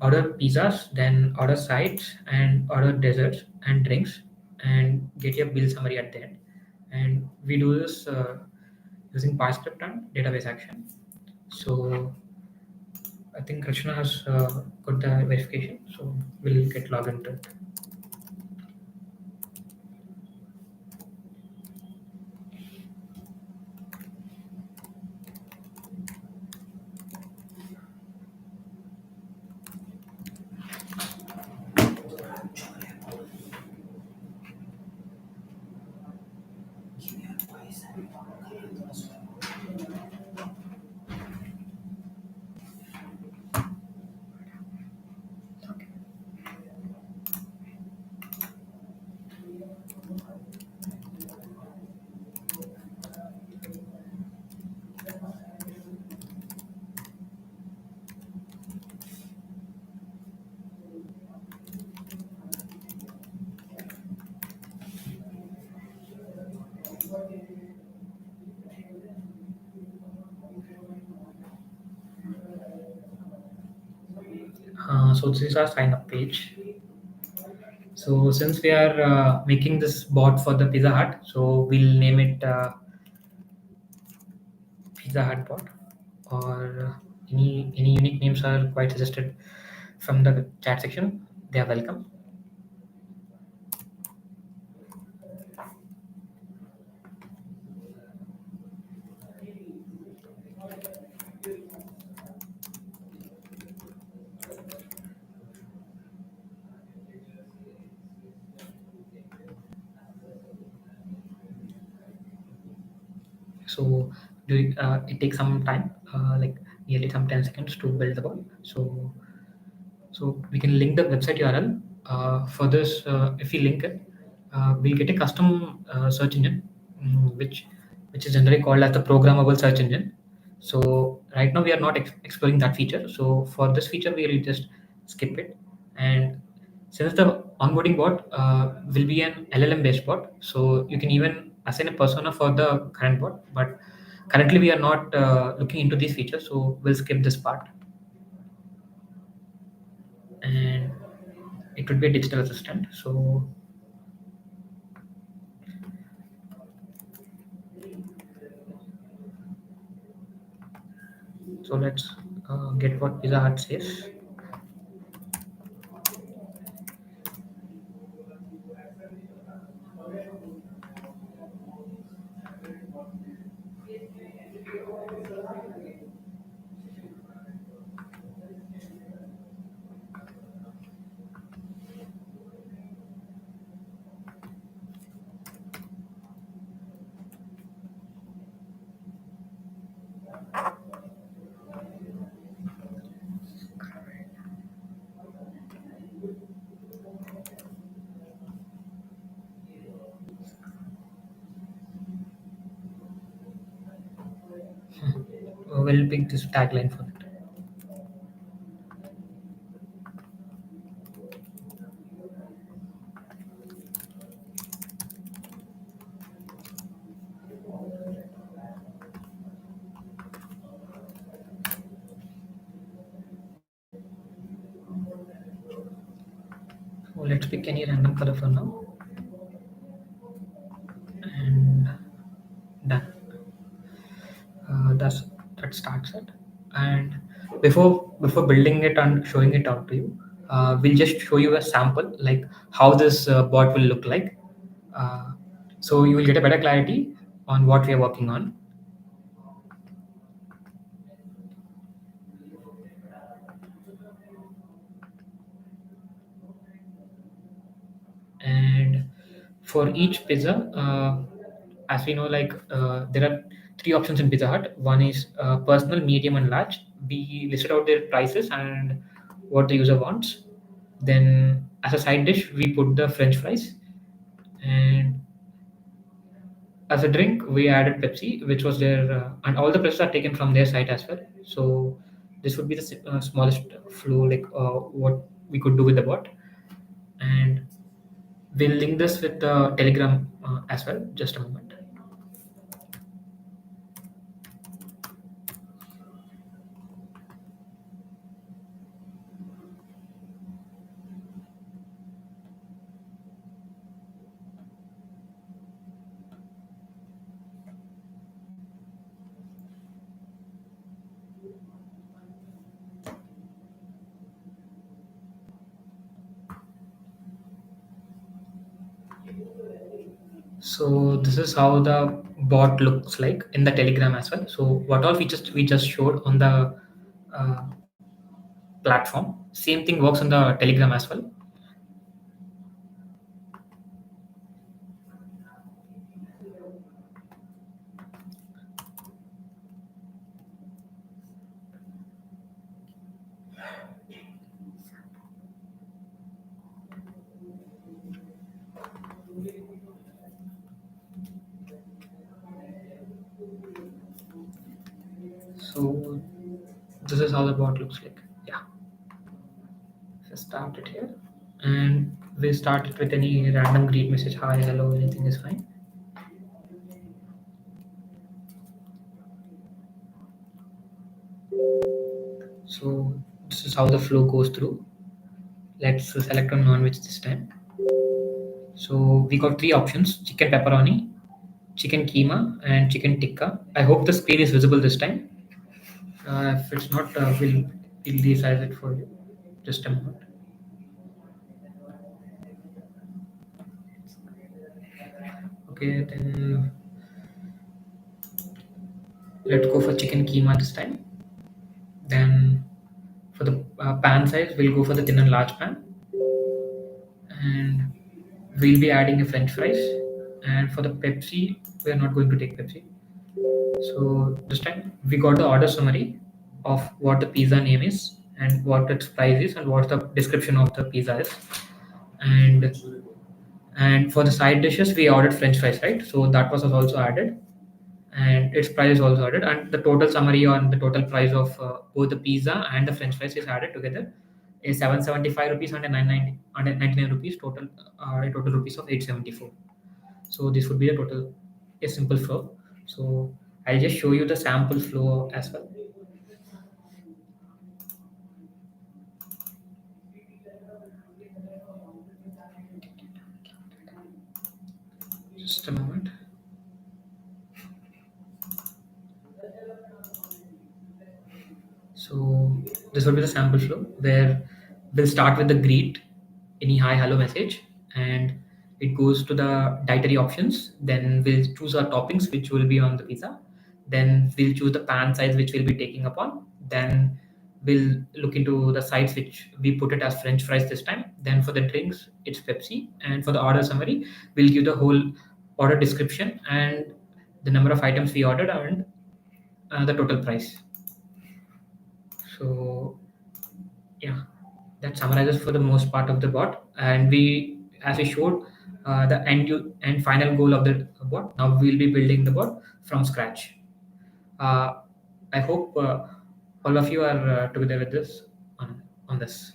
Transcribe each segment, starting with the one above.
order pizzas, then order sides and order desserts and drinks, and get your bill summary at the end. And we do this using PyScript and database action. So I think Krishna has got the verification, so we'll get logged into it. So this is our sign up page. So since we are making this bot for the Pizza Hut, so we'll name it Pizza Hut bot, or any unique names are quite suggested from the chat section. They are welcome. So it takes some time, like nearly some 10 seconds to build the bot. So we can link the website URL. For this, if we link it, we'll get a custom search engine, which is generally called as the programmable search engine. So right now we are not exploring that feature. So for this feature, we will just skip it. And since the onboarding bot will be an LLM based bot, so you can even assign a persona for the current bot. But currently we are not looking into these features, so we'll skip this part. And it would be a digital assistant. So let's get what Pizza Hut says. We'll pick this tagline for it. So let's pick any random color for now, and done. That's that starts it. And before building it and showing it out to you, we'll just show you a sample, like how this bot will look like. Uh, so you will get a better clarity on what we are working on. And for each pizza, as we know, like there are three options in Pizza Hut. One is personal, medium, and large. We listed out their prices and what the user wants. Then as a side dish, we put the French fries, and as a drink, we added Pepsi, which was their, and all the prices are taken from their site as well. So this would be the smallest flow, like what we could do with the bot. And we'll link this with the Telegram as well. Just a moment. So this is how the bot looks like in the Telegram as well. So what all features we just showed on the uh, platform, same thing works on the Telegram as well. So this is how the bot looks like. Yeah, let's start it here, and we start it with any random greet message. Hi, hello, anything is fine. So this is how the flow goes through. Let's select on non-veg this time. So we got three options: chicken pepperoni, chicken keema, and chicken tikka. I hope the screen is visible this time. If it's not, we'll resize it for you. Just a moment. Okay, then let's go for chicken keema this time. Then for the pan size, we'll go for the thin and large pan, and we'll be adding a French fries. And for the Pepsi, we are not going to take Pepsi. So this time we got the order summary of what the pizza name is and what its price is and what the description of the pizza is. And for the side dishes, we ordered French fries, right? So that was also added, and its price is also added, and the total summary on the total price of both the pizza and the French fries is added together. Is 775 rupees and a 99 rupees total, a total rupees of 874. So this would be the total, a simple flow. So I'll just show you the sample flow as well. Just a moment. So this will be the sample flow where we'll start with the greet, any hi hello message, and it goes to the dietary options. Then we'll choose our toppings, which will be on the pizza. Then we'll choose the pan size, which we'll be taking upon. Then we'll look into the sides, which we put it as French fries this time. Then for the drinks, it's Pepsi. And for the order summary, we'll give the whole order description and the number of items we ordered and the total price. So yeah, that summarizes for the most part of the bot. And we, as we showed, the end final goal of the bot. Now we'll be building the bot from scratch. Uh, I hope all of you are together with this on this.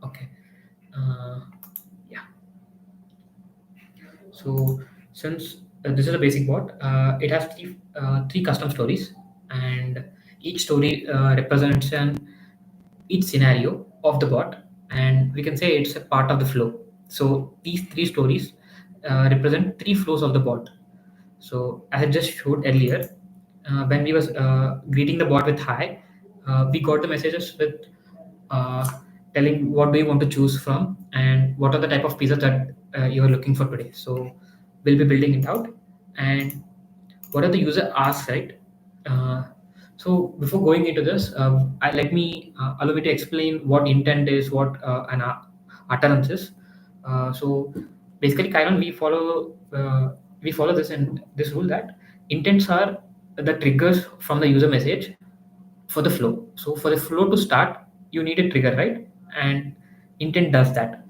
Okay. Uh, yeah. So since this is a basic bot, it has three custom stories, and each story represents an each scenario of the bot, and we can say it's a part of the flow. So these three stories represent three flows of the bot. So as I just showed earlier, when we was greeting the bot with hi, we got the messages with uh, telling what do you want to choose from and what are the type of pizzas that you are looking for today. So we'll be building it out, and what are the user asks, right? Uh, so before going into this, let me allow me to explain what intent is, what an utterance is. So basically, Kairon, we follow this and this rule that intents are the triggers from the user message for the flow. So for the flow to start, you need a trigger, right? And intent does that.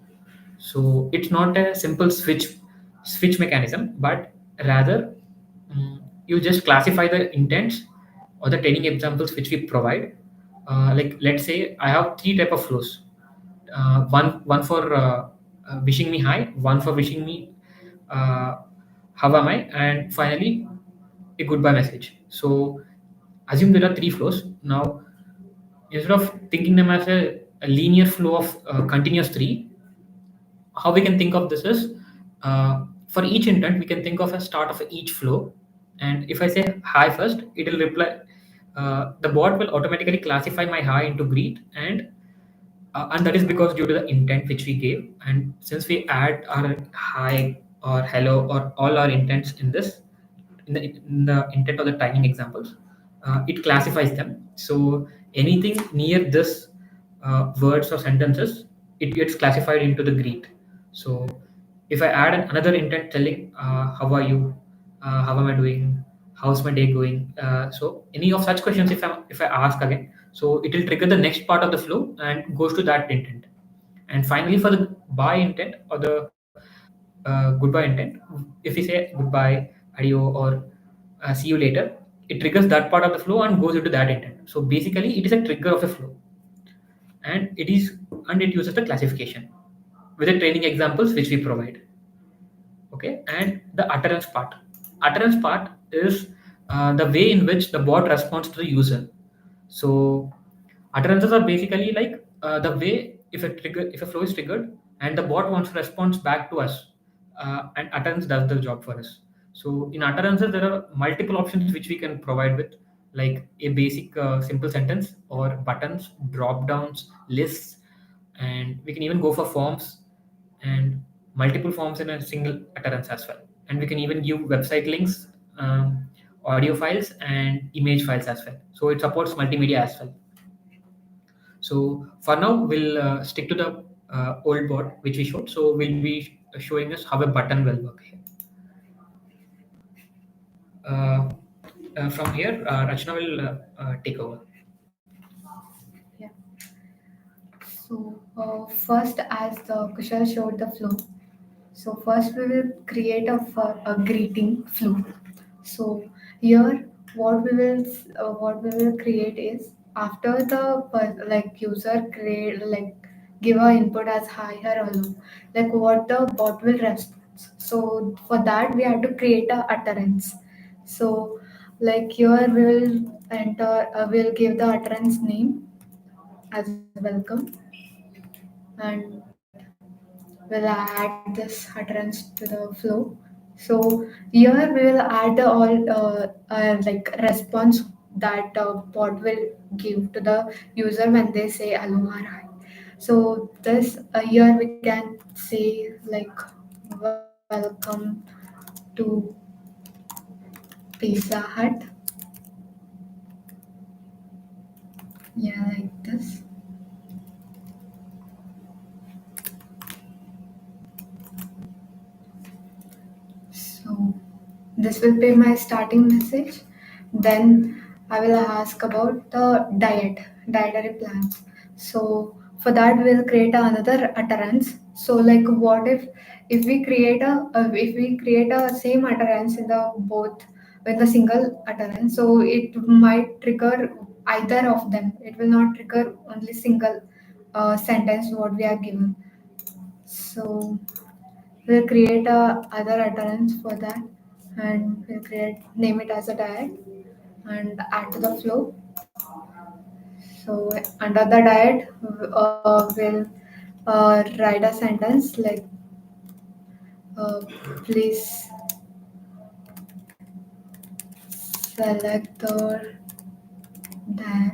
So it's not a simple switch mechanism, but rather you just classify the intents or the training examples which we provide. Like let's say I have three type of flows. One for wishing me hi, one for wishing me uh, how am I, and finally a goodbye message. So assume there are three flows. Now instead of thinking them as a linear flow of continuous three, how we can think of this is for each intent we can think of a start of each flow, and if I say hi first, it will reply. The bot will automatically classify my hi into greet, and And that is because due to the intent which we gave, and since we add our hi or hello or all our intents in this, in the intent of the timing examples, it classifies them. So anything near this words or sentences, it gets classified into the greet. So if I add another intent telling how are you, how am I doing, how's my day going, so any of such questions, if I ask again, so it will trigger the next part of the flow and goes to that intent. And finally, for the bye intent or the goodbye intent, if we say goodbye, adieu, or see you later, it triggers that part of the flow and goes into that intent. So basically, it is a trigger of a flow, and it uses the classification with the training examples which we provide. Okay, and the utterance part is the way in which the bot responds to the user. So utterances are basically like the way if a flow is triggered and the bot wants to respond back to us, and utterance does the job for us. So in utterances there are multiple options which we can provide with, like a basic simple sentence or buttons, drop downs, lists, and we can even go for forms and multiple forms in a single utterance as well. And we can even give website links, audio files, and image files as well. So it supports multimedia as well. So for now, we'll stick to the old board which we showed. So we'll be showing us how a button will work here. Uh, from here, Rachna will take over. Yeah. So first, as Kushal showed the flow, so first we will create a greeting flow. So here, what we will create is after the like user create like give a input as hi or hello, like what the bot will respond. So for that we have to create a utterance. So like here we will enter, we'll give the utterance name as welcome, and we'll add this utterance to the flow. So here we will add the all like response that bot will give to the user when they say hello or hi. So this here we can say like welcome to Pizza Hut. Yeah, like this. So this will be my starting message. Then I will ask about the dietary plans. So for that we'll create another utterance. So like what if we create a same utterance in the both with the single utterance, so it might trigger either of them. It will not trigger only single sentence what we are given. So we'll create a other utterance for that, and we'll create name it as a diet and add to the flow. So under the diet, we'll write a sentence like please select the diet.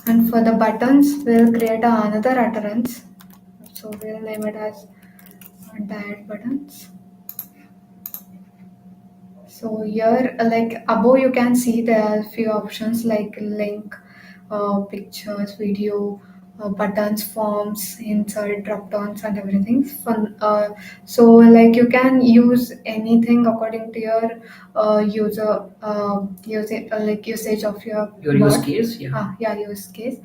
And for the buttons, we'll create another utterance. So we'll name it as diet buttons. So here, like above, you can see there are few options like link, pictures, video, buttons, forms, insert, drop downs, and everything. Fun. So like you can use anything according to your usage of Your use bot. case, yeah. Yeah, use case.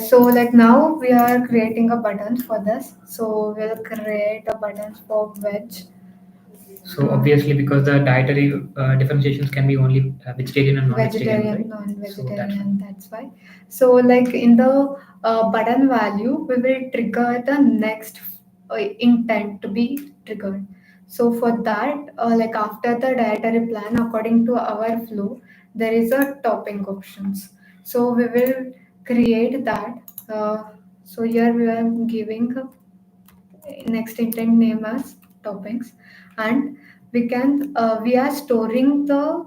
So like now we are creating a button for this. So we'll create a button for veg. So obviously, because the dietary differentiations can be only vegetarian and non-vegetarian, right? Vegetarian, So that's why. non-vegetarian, that's why. So like in the button value we will trigger the next intent to be triggered. So for that like after the dietary plan according to our flow there is a topping options. So we will create that. So here we are giving next intent name as toppings, and we are storing the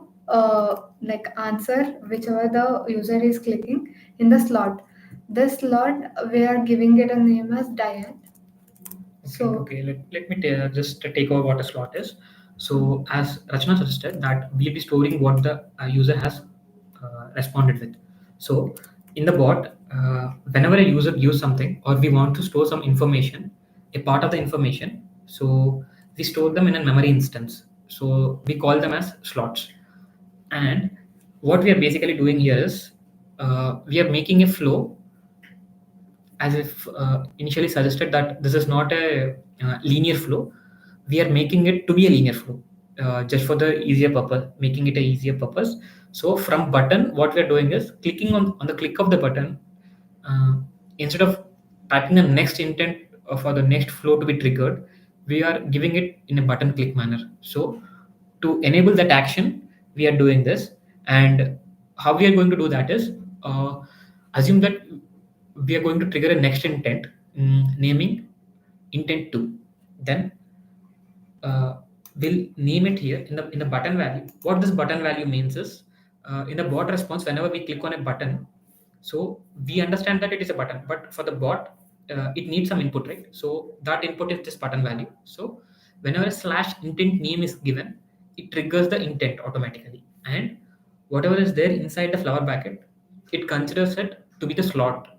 like answer whichever the user is clicking in the slot. This slot we are giving it a name as diet. Okay, So okay. Let me just take over what a slot is. So, as Rachna suggested, that we'll be storing what the user has responded with. So, in the bot, whenever a user gives something or we want to store some information, a part of the information, so we store them in a memory instance. So, we call them as slots. And what we are basically doing here is we are making a flow as if initially suggested that this is not a linear flow. We are making it to be a linear flow just for the easier purpose, making it a easier purpose. So from button, what we are doing is clicking on the click of the button, uh, instead of typing the next intent for the next flow to be triggered, we are giving it in a button click manner. So to enable that action, we are doing this. And how we are going to do that is, assume that we are going to trigger a next intent, naming intent 2. Then uh, we'll name it here in the button value. What this button value means is, in the bot response, whenever we click on a button, so we understand that it is a button, but for the bot, it needs some input, right? So that input is this button value. So whenever a slash intent name is given, it triggers the intent automatically, and whatever is there inside the flower bracket, it considers it to be the slot.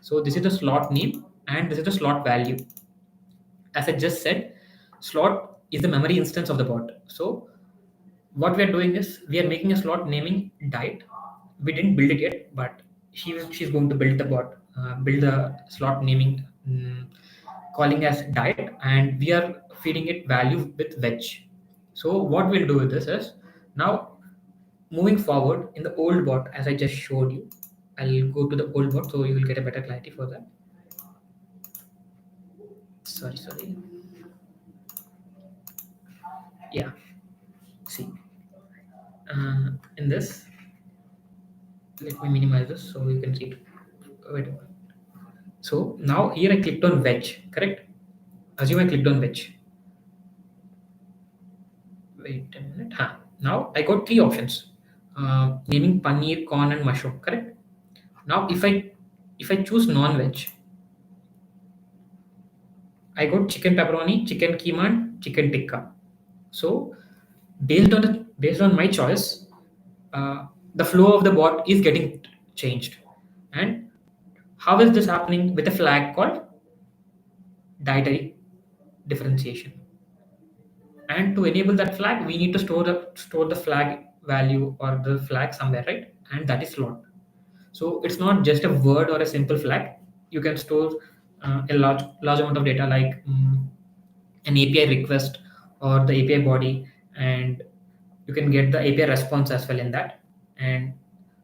So this is the slot name and this is the slot value. As I just said, slot is the memory instance of the bot. So what we are doing is we are making a slot naming diet. We didn't build it yet, but she's going to build the bot, build the slot naming, calling as diet, and we are feeding it value with veg. So what we'll do with this is, now moving forward in the old bot, as I just showed you, I'll go to the old bot so you will get a better clarity for that. Sorry. Yeah, see, in this, let me minimize this so you can see it. Wait a minute. So now here I clicked on veg, correct? Assume I clicked on veg. Wait a minute. Now I got three options, naming paneer, corn, and mushroom, correct? Now if I choose non-veg, I got chicken pepperoni, chicken keema, and chicken tikka. So based on my choice, the flow of the bot is getting changed. And how is this happening? With a flag called dietary differentiation. And to enable that flag, we need to store the flag value or the flag somewhere, right? And that is slot. So it's not just a word or a simple flag. You can store a large amount of data, like an API request or the API body, and you can get the API response as well in that, and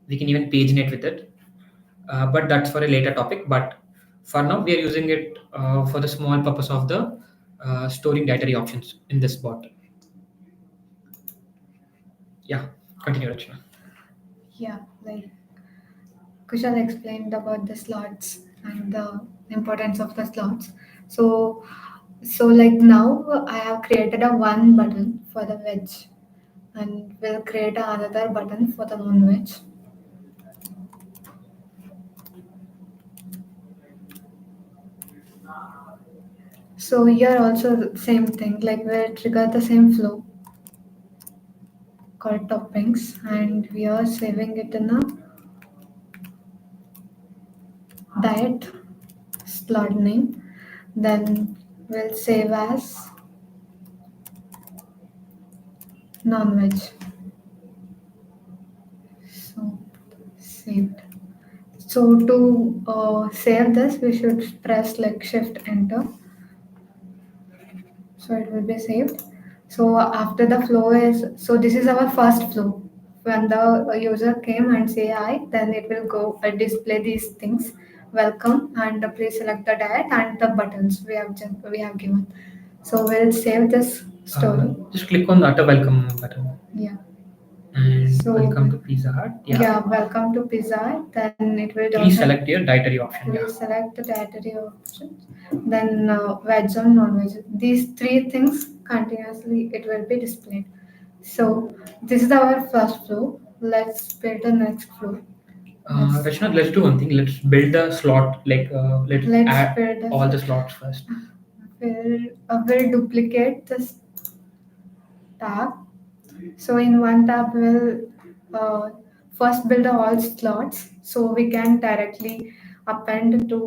we can even paginate with it. But that's for a later topic. But for now, we are using it for the small purpose of the storing dietary options in this bot. Yeah, continue, Rachna. yeah, like Kushal explained about the slots and the importance of the slots. So, so like now I have created a one button for the veg, and we'll create another button for the non-veg. So here also the same thing, like we'll trigger the same flow called toppings, and we are saving it in a diet slot name. Then we'll save as non-veg. So saved. So to save this, we should press like Shift Enter. So it will be saved. So after the flow is, so this is our first flow. When the user came and say hi, then it will go display these things. Welcome, and please select the diet and the buttons we have given. So we'll save this story. Just click on the utter welcome button Yeah. and So welcome to Pizza Hut. Yeah. yeah, welcome to Pizza Hut. Then it will Please also select your dietary option. we Yeah. select the dietary options. Then veg or non-veg. These three things continuously it will be displayed. So this is our first flow. Let's build the next flow. Let's Rachna, let's do one thing. Let's build the slot. Let's let's add build all the. the slots first. We'll duplicate this tab. So in one tab, we'll uh, first build all slots so we can directly append to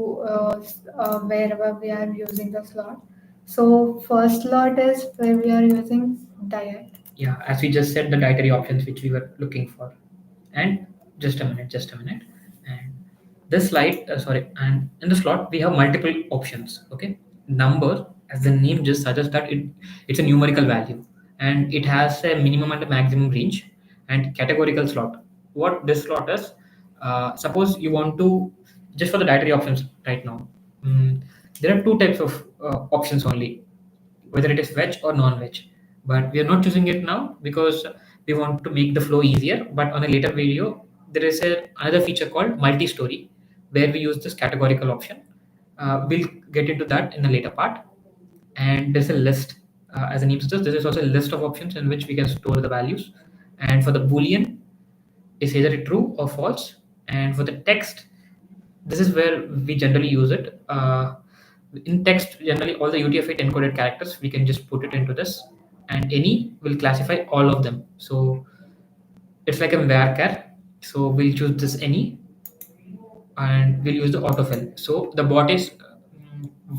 wherever we are using the slot. So first slot is where we are using diet. Yeah, as we just said, the dietary options which we were looking for. And just a minute. And this slide, sorry, and in the slot we have multiple options. Okay, number, as the name just suggests that it's a numerical value, and it has a minimum and a maximum range. And categorical slot. What this slot is, suppose you want to just for the dietary options right now. mm, there are two types of options only, whether it is veg or non-veg. But we are not choosing it now because we want to make the flow easier. But on a later video, there is another feature called multi-story where we use this categorical option. We'll get into that in a later part. And there's a list, as the name suggests, this is also a list of options in which we can store the values. And for the boolean, is either true or false. And for the text, this is where we generally use it. In text, generally all the UTF-8 encoded characters, we can just put it into this, and any will classify all of them. So it's like a varchar. So we'll choose this any, and we'll use the autofill. So the bot is,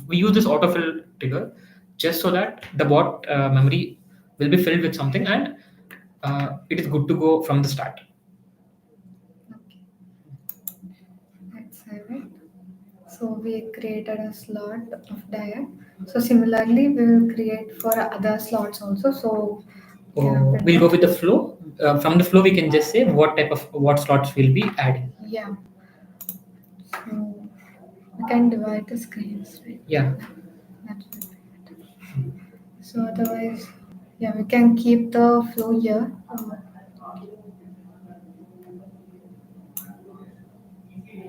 we use this autofill trigger just so that the bot memory will be filled with something, and it is good to go from the start. Okay, let's save it. So we created a slot of diet. So similarly, we will create for other slots also. So we can append We'll go that. with the flow. From the flow, we can just say what slots we'll be adding. Yeah. So we can divide the screens, right? Yeah. That will be it. So otherwise, yeah, we can keep the flow here.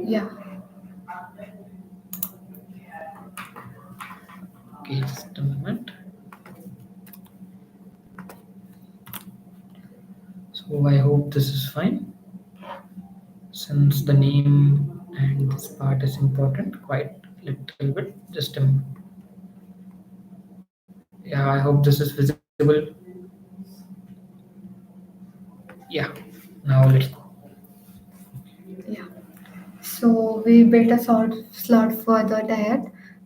Yeah. Okay, just a moment. So I hope this is fine. Since the name and this part is important, quite little bit. Just a moment. Yeah, I hope this is visible. Yeah. Now let's go. Yeah. So we built a slot for the diet.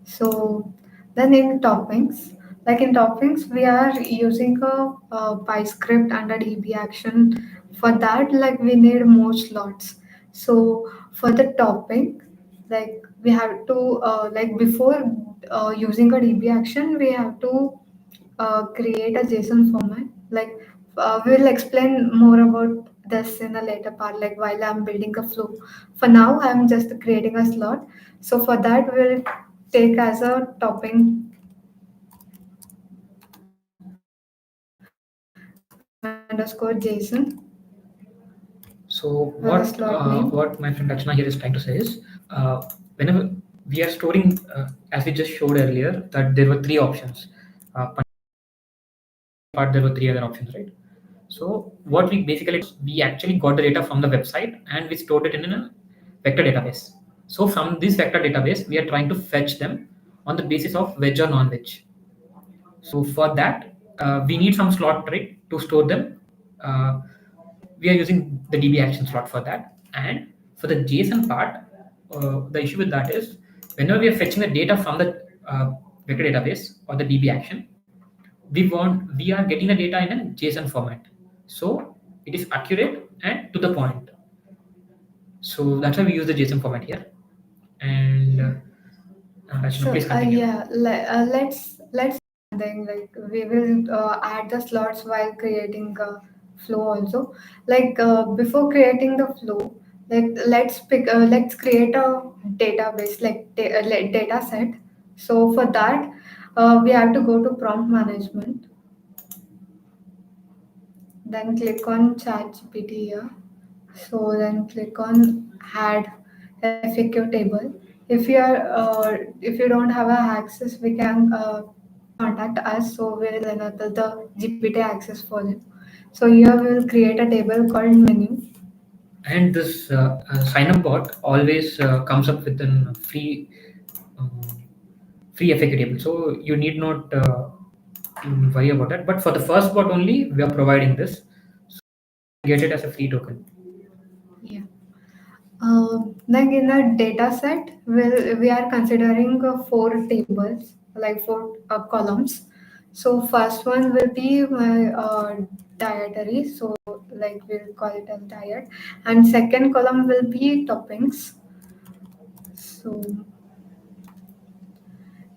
So then in toppings, like in toppings, we are using a py script under DB action. For that, like we need more slots. So for the topping, like we have to like before using a DB action, we have to create a JSON format. Like we'll explain more about this in a later part, like while I'm building a flow. For now, I'm just creating a slot. So for that, we'll take as a topping underscore JSON So slot name. what my friend Rachna here is trying to say is, whenever we are storing, as we just showed earlier, that there were three options. Part there were three other options, right? So what we basically did, we actually got the data from the website and we stored it in a vector database. So from this vector database, we are trying to fetch them on the basis of veg or non-veg. So for that, we need some slot trick to store them. Uh, we are using the DB action slot for that. And for the JSON part, the issue with that is whenever we are fetching the data from the vector database or the DB action, we are getting the data in a JSON format. So it is accurate and to the point. So that's why we use the JSON format here. And Rachna, So please continue. yeah, let's then like we will add the slots while creating a flow also. Like before creating the flow, like let's create a database like data set. So for that, we have to go to prompt management, then click on ChatGPT here. So then click on add FAQ table. If you don't have a access, we can contact us. So we'll enable the GPT access for you. So here we will create a table called menu. And this sign up bot always comes up with a um, free FAQ table, so you need not worry about that. But for the first bot only, we are providing this, so get it as a free token. Yeah. Like in the data set, we are considering four tables, like four columns. So first one will be my dietary, so like we'll call it as diet, and second column will be toppings. So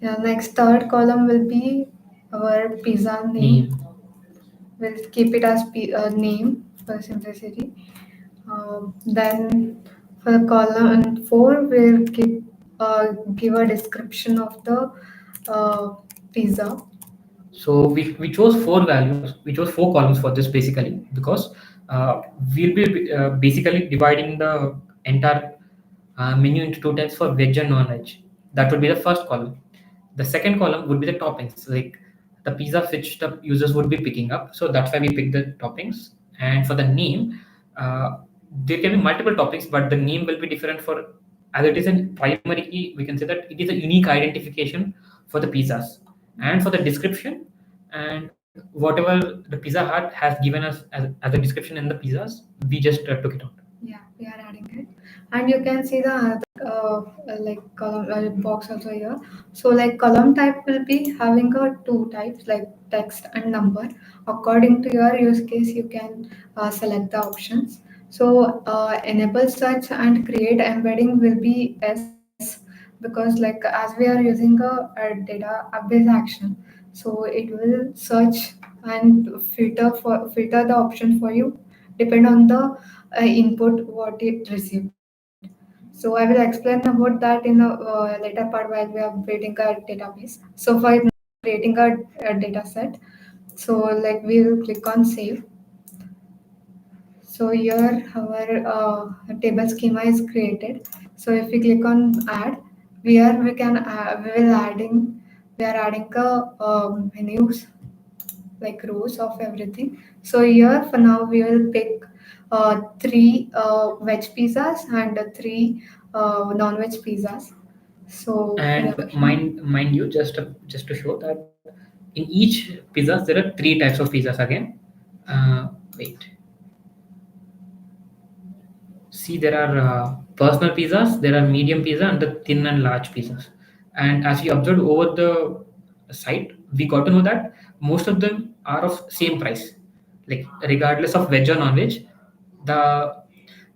yeah, next third column will be our pizza name. Name. We'll keep it as name for simplicity. Then for the column 4, we'll give a description of the uh, pizza. So we chose four values, we chose four columns for this basically because we'll be basically dividing the entire menu into two types for veg and non-veg. That would be the first column. The second column would be the toppings, like the pizza which the users would be picking up. So that's why we pick the toppings. And for the name, there can be multiple toppings, but the name will be different for, as it is a primary key, we can say that it is a unique identification for the pizzas. And for the description, and whatever the Pizza Hut has given us as a description in the pizzas, we just took it out. Yeah, we are adding it, and you can see the like column box also here. So like column type will be having two types like text and number. According to your use case, you can select the options. So enable search and create embedding will be S, because like as we are using a database action, so it will search and filter the option for you depend on the input what it received. So I will explain about that in a later part while we are building a database. So for creating a data set, so like we will click on save. So here our table schema is created. So if we click on add, here we can we are adding menus like rows of everything. So here for now we will pick three veg pizzas and three non-veg pizzas. So for the And option, mind you, just to show that in each pizzas there are three types of pizzas again. Wait, see, there are personal pizzas, there are medium pizza, and the thin and large pizzas. And as we observed over the site, we got to know that most of them are of same price, like regardless of veg or non-veg. The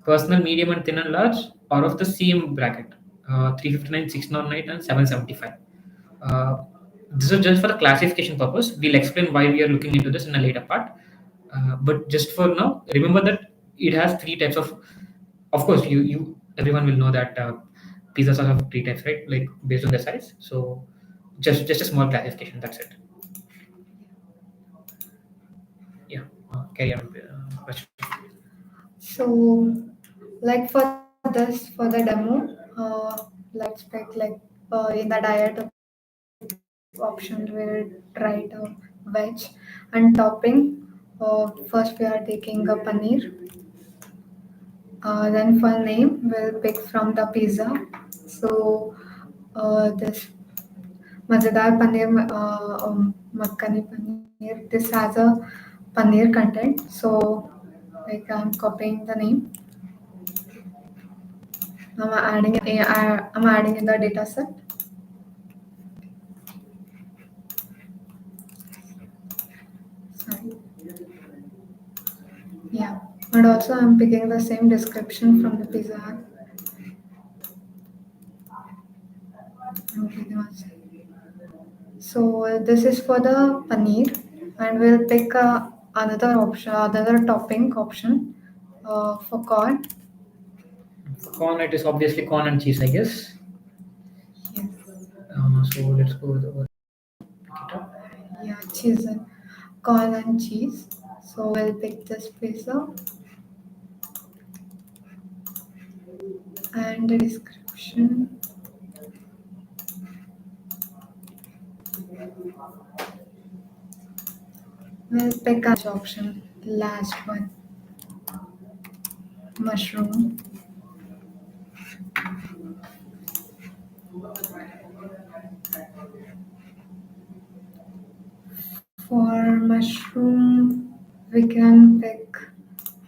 personal, medium, and thin and large are of the same bracket, 359, 609, and 775. Uh, this is just for the classification purpose. We'll explain why we are looking into this in a later part. But just for now, remember that it has three types of course, you everyone will know that pizzas are of three types, right? Like based on the size. So just a small clarification. That's it. Yeah. Carry on. Question. so like for for the demo, let's pick like in the diet option we'll write veg and topping. First we are taking a paneer. Then for name, we'll pick from the pizza. So this Mazadar paneer, makhani paneer. This has a paneer content. So like I'm copying the name. I'm adding in the data set. Sorry. Yeah. And also I'm picking the same description from the pizza Hut. Okay, so this is for the paneer, and we'll pick another option, another topping option for corn. For corn, it is obviously corn and cheese, I guess. Yes. So let's go with pick it up. Yeah, cheese and corn and cheese. So we'll pick this pizza and the description. We'll pick an option last one, mushroom. For mushroom, we can pick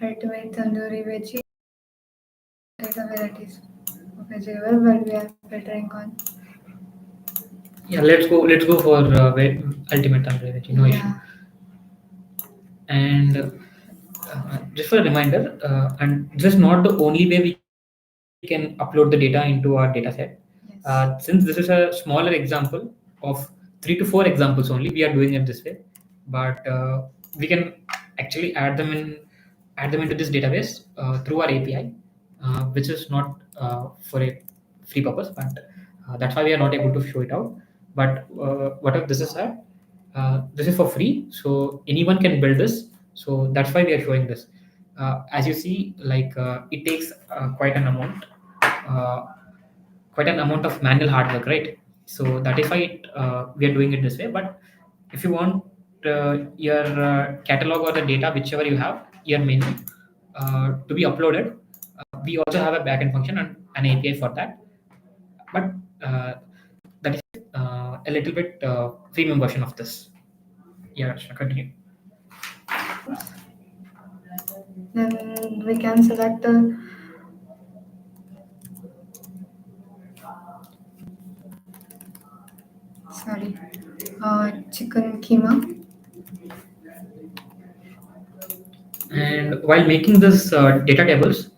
ultimate tandoori veggie. Potato varieties of vegetable, but we are filtering on. Yeah, let's go for ultimate tandoori veggie, no issue. Yeah. And just for a reminder, and this is not the only way we can upload the data into our data set. Yes. Since this is a smaller example of 3 to 4 examples only, we are doing it this way. But we can actually add them into this database through our API, which is not for a free purpose, but that's why we are not able to show it out. But what if this is for free, so anyone can build this. So that's why we are showing this. As you see, like it takes uh, quite an amount of manual hard work, right? So that is why we are doing it this way. But if you want your catalog or the data, whichever you have, your menu to be uploaded, we also have a backend function and an API for that. But that is a little bit premium version of this. Yeah, sure, continue. Then we can select the sorry, chicken keema. And while making this data tables,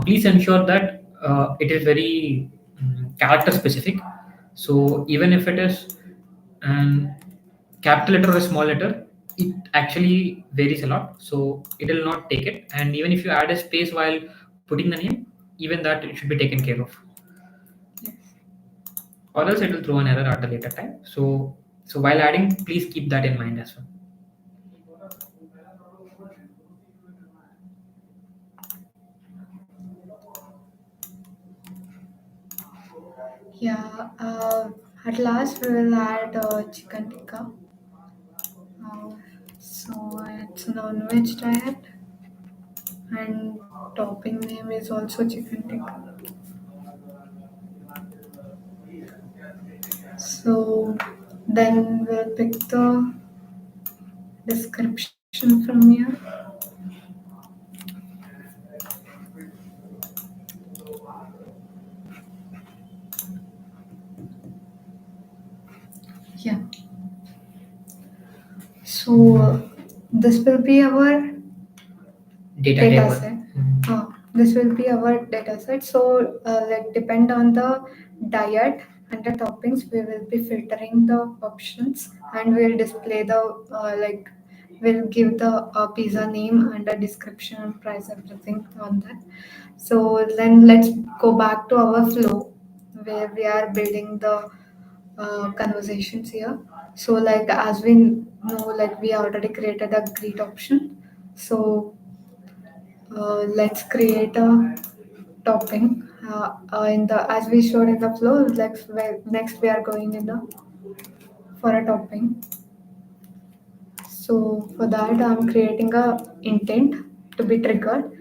please ensure that it is very character specific. So even if it is an capital letter or a small letter, it actually varies a lot. So it will not take it. And even if you add a space while putting the name, even that it should be taken care of, Yes. or else it will throw an error at the later time. So while adding, please keep that in mind as well. Yeah. At last we will add chicken tikka. Uh, so it's a non-veg diet, and topping name is also chicken tikka. So then we'll pick the description from here. Yeah. So this will be our Data data table. set. This will be our data set. So like depend on the diet and the toppings, we will be filtering the options, and we'll display the like we'll give the pizza name and a description and price, everything on that. So then let's go back to our flow where we are building the conversations here. So like as we know, like we already created a greet option. So let's create a topping in the as we showed in the flow. Next we are going in the for a topping. So for that I'm creating a intent to be triggered.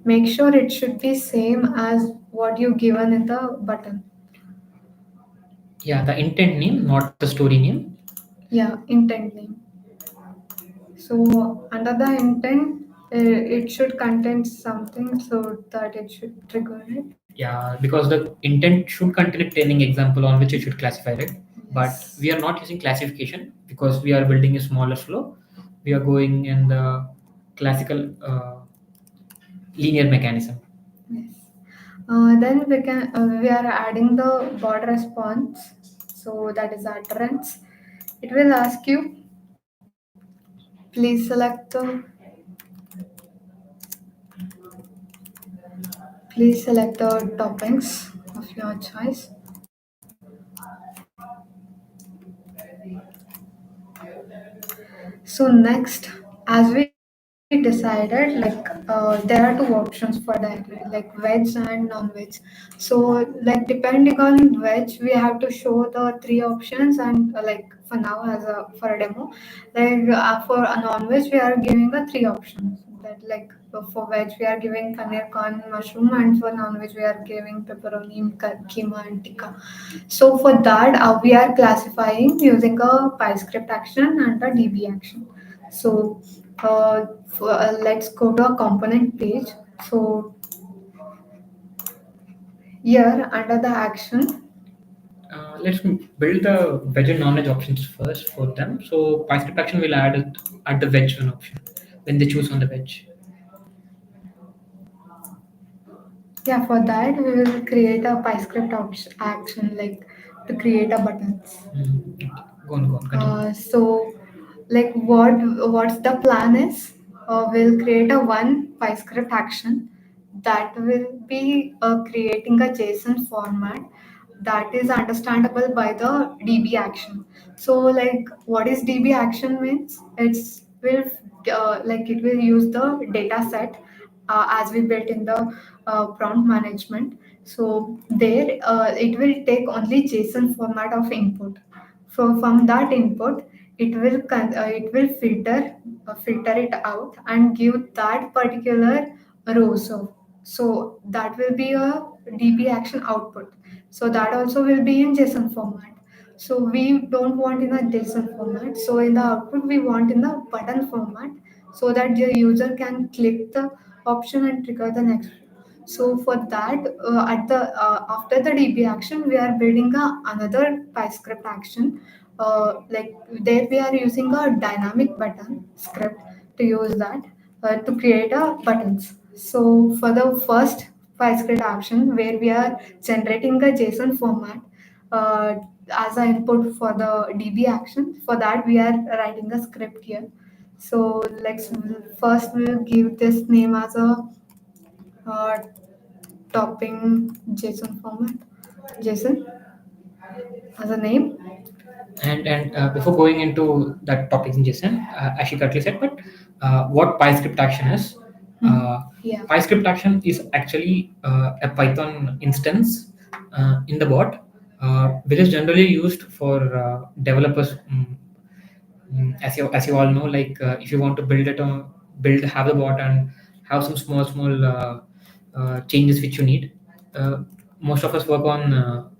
Make sure it should be same as what you given in the button. Yeah, the intent name, not the story name. Yeah, intent name. So under the intent, it should contain something so that it should trigger it. Yeah, because the intent should contain a training example on which it should classify it. But Yes. we are not using classification because we are building a smaller flow. We are going in the classical linear mechanism. Yes. Then we are adding the bot response. So that is utterance. It will ask you, please select the toppings of your choice. So next, as we we decided like there are two options for that, like veg and non-veg. So like depending on veg, we have to show the three options, and like for now as a for a demo, like for a non-veg we are giving the three options. That like for veg we are giving paneer, corn, mushroom, and for non-veg we are giving pepperoni, keema, and tikka. So for that, we are classifying using a PyScript action and a DB action. So let's go to a component page. So here under the action, Let's build the veg and non-veg options first for them. So PyScript action will add the veg one option when they choose on the veg. yeah, for that we will create a PyScript action like to create a buttons. Okay. Go on, continue. So like what's the plan is, we'll create a one PyScript action that will be creating a JSON format that is understandable by the DB action. So like what is DB action means, it's will like it will use the data set as we built in the prompt management. So there it will take only JSON format of input. So from that input, it will filter it out and give that particular row. So that will be a DB action output. So that also will be in JSON format. So we don't want in a JSON format. So in the output we want in the button format, so that the user can click the option and trigger the next. So for that, at the after the DB action, we are building another PyScript action. Like there, we are using a dynamic button script to use that to create a buttons. So for the first PyScript action, where we are generating a JSON format uh, as an input for the DB action, for that we are writing a script here. So let's first we'll give this name as a uh, topping JSON format. JSON as a name. And before going into that topic in JSON, as she correctly said, but what PyScript action is, Yeah. PyScript action is actually a Python instance in the bot, which is generally used for developers. As you all know, like if you want to have the bot and have some small changes which you need. Uh, Most of us work on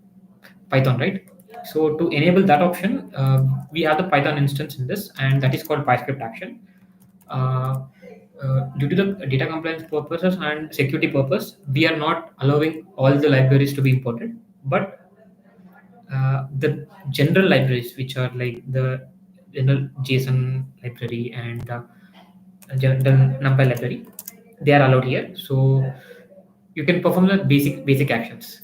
Python, right? So to enable that option, we have the Python instance in this, and that is called PyScript action. Uh, Due to the data compliance purposes and security purpose, we are not allowing all the libraries to be imported, but the general libraries, which are like the general JSON library and the NumPy library, they are allowed here. So you can perform the basic actions.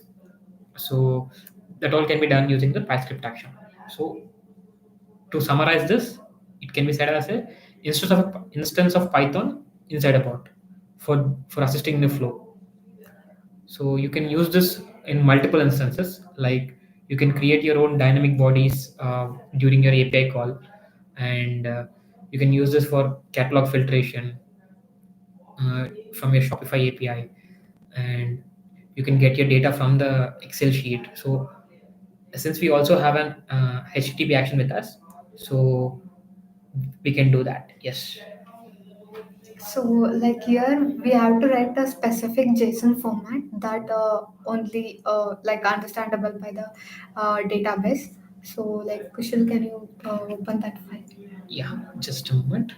So that all can be done using the PyScript action. So to summarize this, it can be said as a instance of Python inside a bot for assisting the flow. So you can use this in multiple instances. Like you can create your own dynamic bodies during your API call, and you can use this for catalog filtration from your Shopify API, and you can get your data from the Excel sheet. So since we also have an HTTP action with us, so we can do that. Yes. So like here we have to write a specific JSON format that only like understandable by the database. So like Kushal, can you open that file? Yeah, just a moment.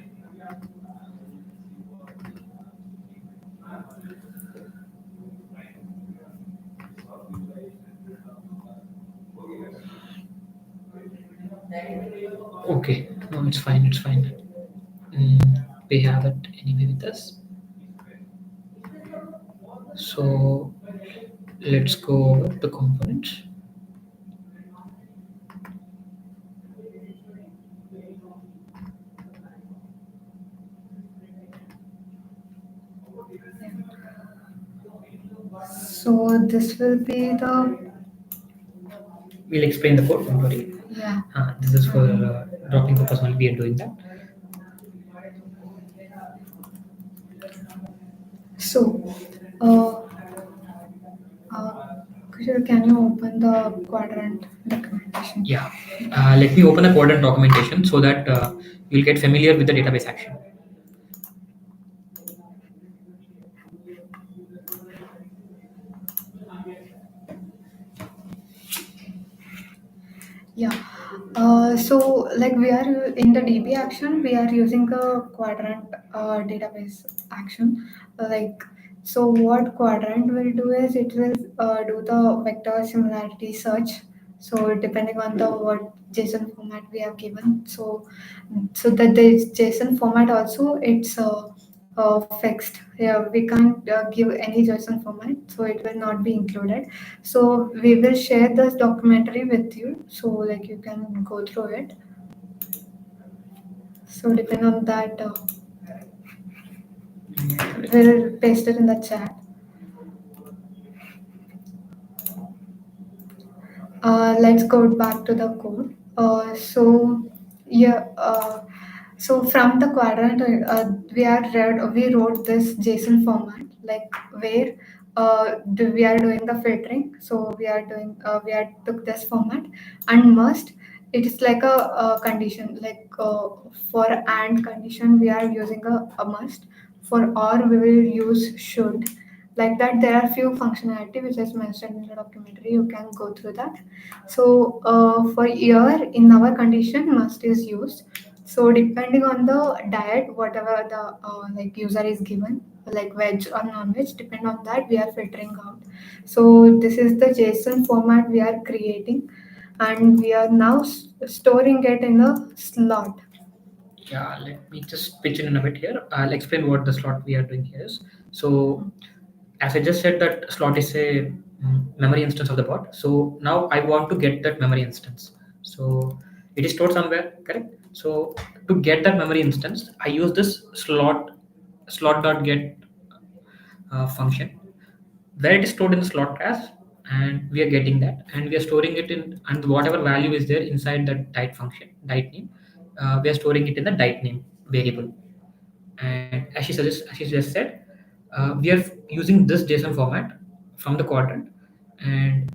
Okay, no, it's fine. It's fine. We have it anyway with us. So let's go over the components. So this will be the We'll explain the code. Don't worry. yeah. This is for dropping purpose only. We are doing that. So, uh, uh, can you open the quadrant documentation? Yeah. Let me open a quadrant documentation so that you'll get familiar with the database action. Yeah. So like we are in the DB action, we are using a quadrant database action. Like so, what quadrant will do is it will do the vector similarity search. So depending on the what JSON format we have given, so that the JSON format also it's fixed. Yeah, we can't give any JSON format, so it will not be included. So we will share this documentary with you, so like you can go through it. So depending on that, we'll paste it in the chat. Let's go back to the code. Yeah, so from the quadrant, we wrote this JSON format, like where we are doing the filtering. So we are took this format and must. It is like a condition, like for and condition we are using a must. For or we will use should. Like that, there are few functionality which is mentioned in the documentary. You can go through that. So for year in our condition must is used. So depending on the diet, whatever the like user is given, like veg or non-veg, depend on that we are filtering out. So this is the JSON format we are creating, and we are now storing it in a slot. Yeah, let me just pitch in a bit here. I'll explain what the slot we are doing here is. So, as I just said, that slot is a memory instance of the bot. So now I want to get that memory instance. So it is stored somewhere, correct? So to get that memory instance, I use this slot.get function where it is stored in the slot class, and we are getting that, and we are storing it in, and whatever value is there inside that diet function, diet name, we are storing it in the diet name variable. And as she just said, we are using this JSON format from the quadrant, and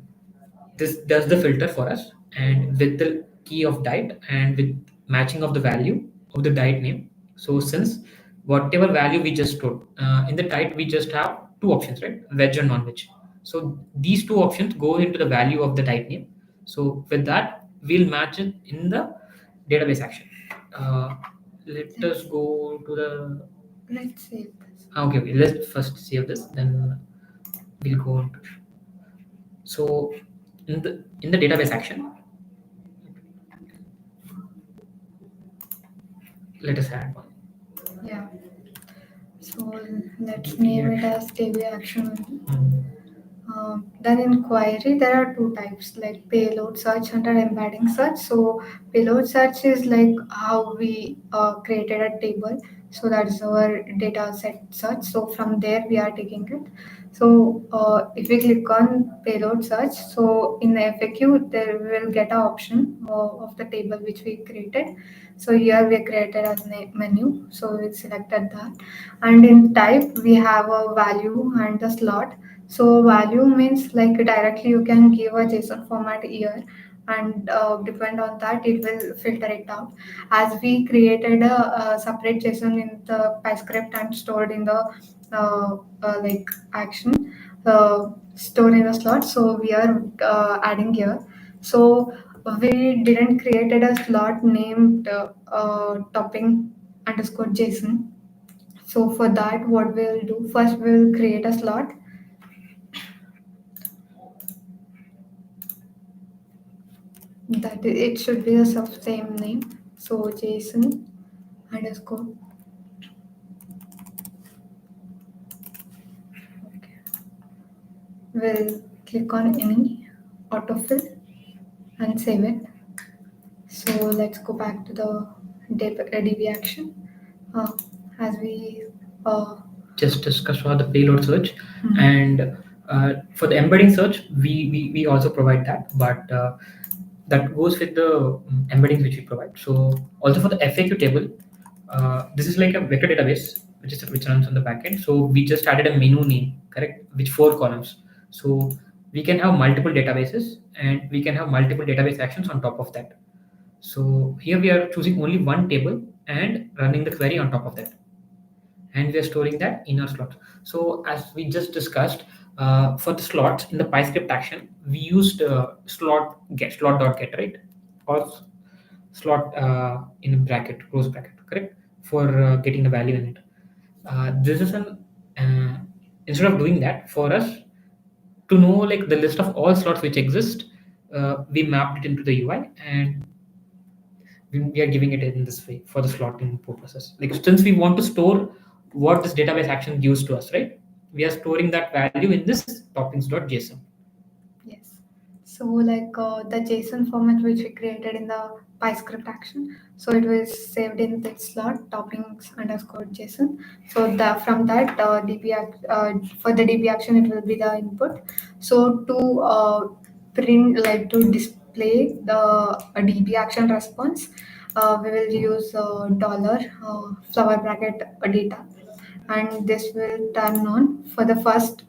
this does the filter for us, and with the key of diet and with matching of the value of the diet name. So since whatever value we just stored in the diet, we just have two options, right? Veg and non-veg. So these two options go into the value of the diet name. So with that, we'll match it in the database action. uh, Let us go to the. Let's save this. Okay, okay, let's first save this, then we'll go on to. So in the database action, let us add one. Yeah. So let's name it as DB action. Mm. Then in query, there are two types like payload search and an embedding search. So payload search is like how we created a table. So that is our data set search. So from there we are taking it. So if we click on payload search, so in the FAQ there we will get an option of the table which we created. So here we created as menu. So we selected that, and in type we have a value and the slot. So value means like directly you can give a JSON format here, and depend on that it will filter it out. As we created a separate JSON in the PyScript and stored in the like action, stored in the slot. So we are adding here. So we didn't created a slot named topping underscore JSON. So for that, what we'll do first, we'll create a slot that it should be the same name. So JSON underscore. Okay. We'll click on any autofill and save it. So let's go back to the DB action. Uh, as we Just discuss for the payload search, Mhm. and for the embedding search, we also provide that, but that goes with the embeddings which we provide. So also for the FAQ table, this is like a vector database. which runs on the backend. So we just added a menu name, correct, which 4 columns. So we can have multiple databases and we can have multiple database actions on top of that. So here we are choosing only one table and running the query on top of that, and we are storing that in our slots. So as we just discussed, for the slots in the PyScript action, we used slot.get, right, or slot in a bracket, close bracket, correct, for getting the value in it. This is an instead of doing that, for us to know like the list of all slots which exist, we mapped it into the UI, and we are giving it in this way for the slotting purposes. Like since we want to store what this database action gives to us, right? We are storing that value in this toppings.json. Yes. So like the JSON format which we created in the PyScript action, so it was saved in that slot toppings underscore JSON. So the from that for the DB action it will be the input. So to print like to display the DB action response, we will use dollar flower bracket data, and this will turn on for the first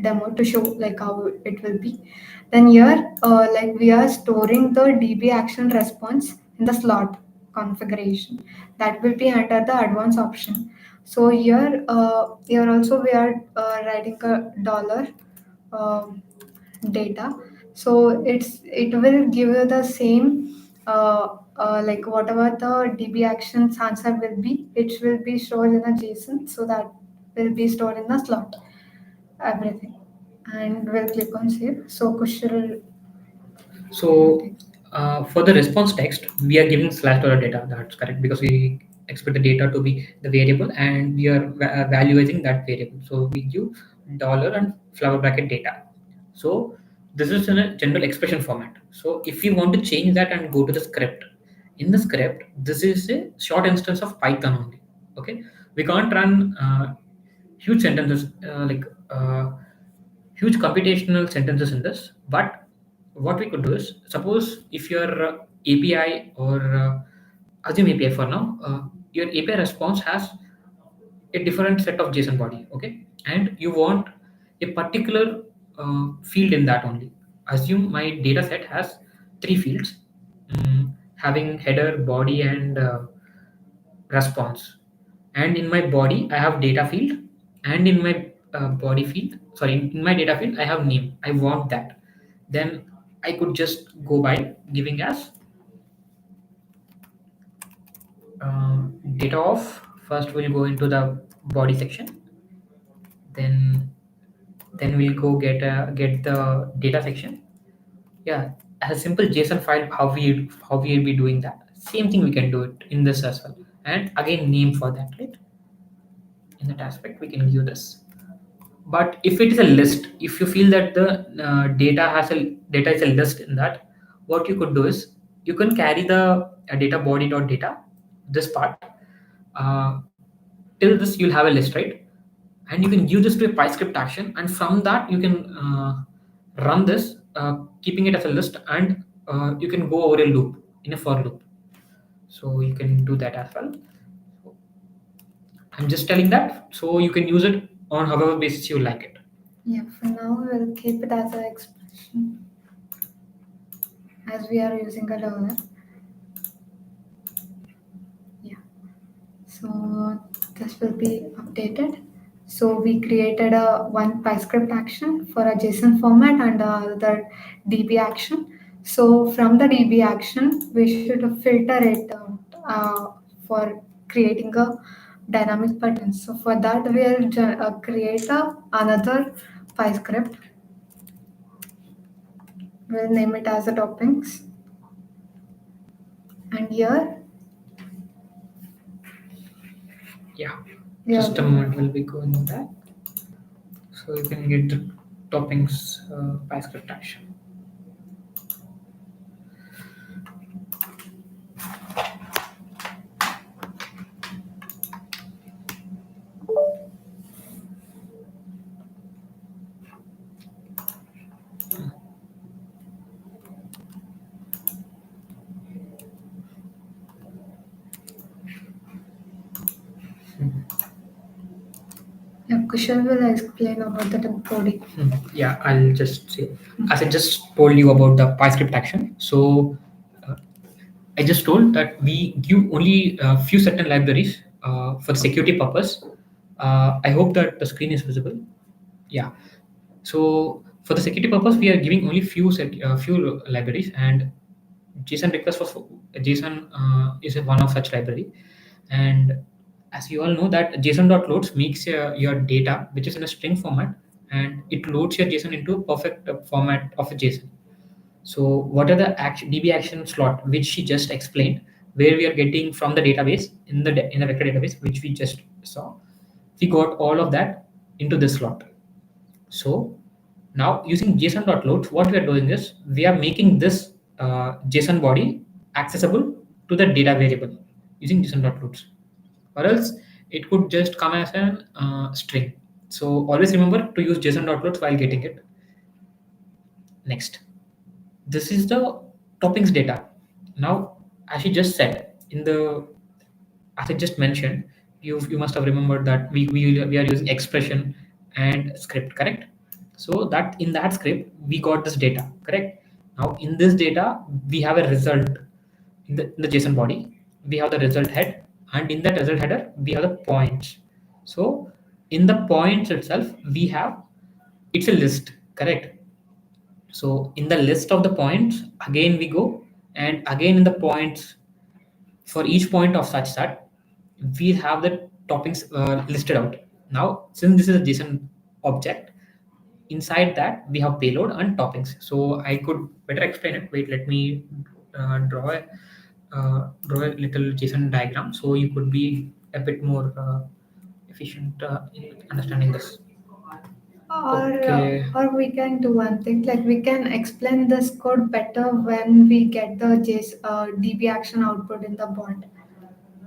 demo to show like how it will be. Then here like we are storing the DB action response in the slot configuration that will be under the advanced option. So here also we are writing a dollar um, data. So it will give you the same like whatever the DB actions answer will be, it will be stored in a JSON, so that will be stored in the slot everything. And we'll click on save. So Kushal will So take. for the response text, we are giving slash dollar data. That's correct because we expect the data to be the variable, and we are valuing that variable. So we give dollar and flower bracket data. So this is in a general expression format. So if we want to change that and go to the script, in the script, this is a short instance of Python only. Okay, we can't run huge sentences huge computational sentences in this. But what we could do is, suppose if your API or assume API for now, your API response has a different set of JSON body, okay, and you want a particular field in that only. Assume my data set has 3 fields, having header, body, and response. And in my body I have data field, and in my body field, sorry, in my data field I have name. I want that. Then I could just go by giving as data of, first we'll go into the body section, then we'll go get the data section. Yeah, as a simple JSON file, how we will be doing that. Same thing we can do it in this as well, and again name for that, right? In that aspect we can give this. But if it is a list, if you feel that the data is a list in that, what you could do is you can carry the data body dot data, this part, uh, till this you'll have a list, right? And you can give this to a PyScript action, and from that you can run this, keeping it as a list, and you can go over a loop in a for loop. So you can do that as well. I'm just telling that so you can use it on however basis you like it. Yeah, for now we'll keep it as an expression as we are using a dollar. Yeah. So this will be updated. So we created a one PyScript action for a JSON format and the DB action. So from the DB action, we should filter it for creating a dynamic pattern. So for that, we'll create another PyScript. We'll name it as a toppings. And here, Yeah, yeah, just a moment, will be going back. So you can get the toppings PyScript action. Kushal will explain about the coding. Yeah, I'll just say, as I just told you about the PyScript action. So uh, I just told that we give only a few certain libraries for the security purpose. I hope that the screen is visible. Yeah. So for the security purpose, we are giving only few libraries, and JSON request for JSON is one of such library. And as you all know that JSON.loads makes your data, which is in a string format, and it loads your JSON into a perfect format of a JSON. So what are the DB action slot which she just explained, where we are getting from the database in the vector database which we just saw, we got all of that into this slot. So now using JSON.loads, what we are doing is we are making this JSON body accessible to the data variable using JSON.loads, or else it could just come as an string. So always remember to use JSON.loads while getting it. Next, this is the toppings data. Now, as you just said in the, as I just mentioned, you must have remembered that we are using expression and script, correct? So that in that script we got this data, correct? Now in this data we have a result in the JSON body. We have the result head, and in that result header we have the points. So in the points itself we have, it's a list, correct? So in the list of the points, again we go, and again in the points, for each point of such that we have the toppings listed out. Now, since this is a JSON object, inside that we have payload and toppings. So I could better explain it. Wait, let me draw a little JSON diagram so you could be a bit more efficient in understanding this. Okay. Or we can do one thing, like we can explain this code better when we get the DB action output in the bond.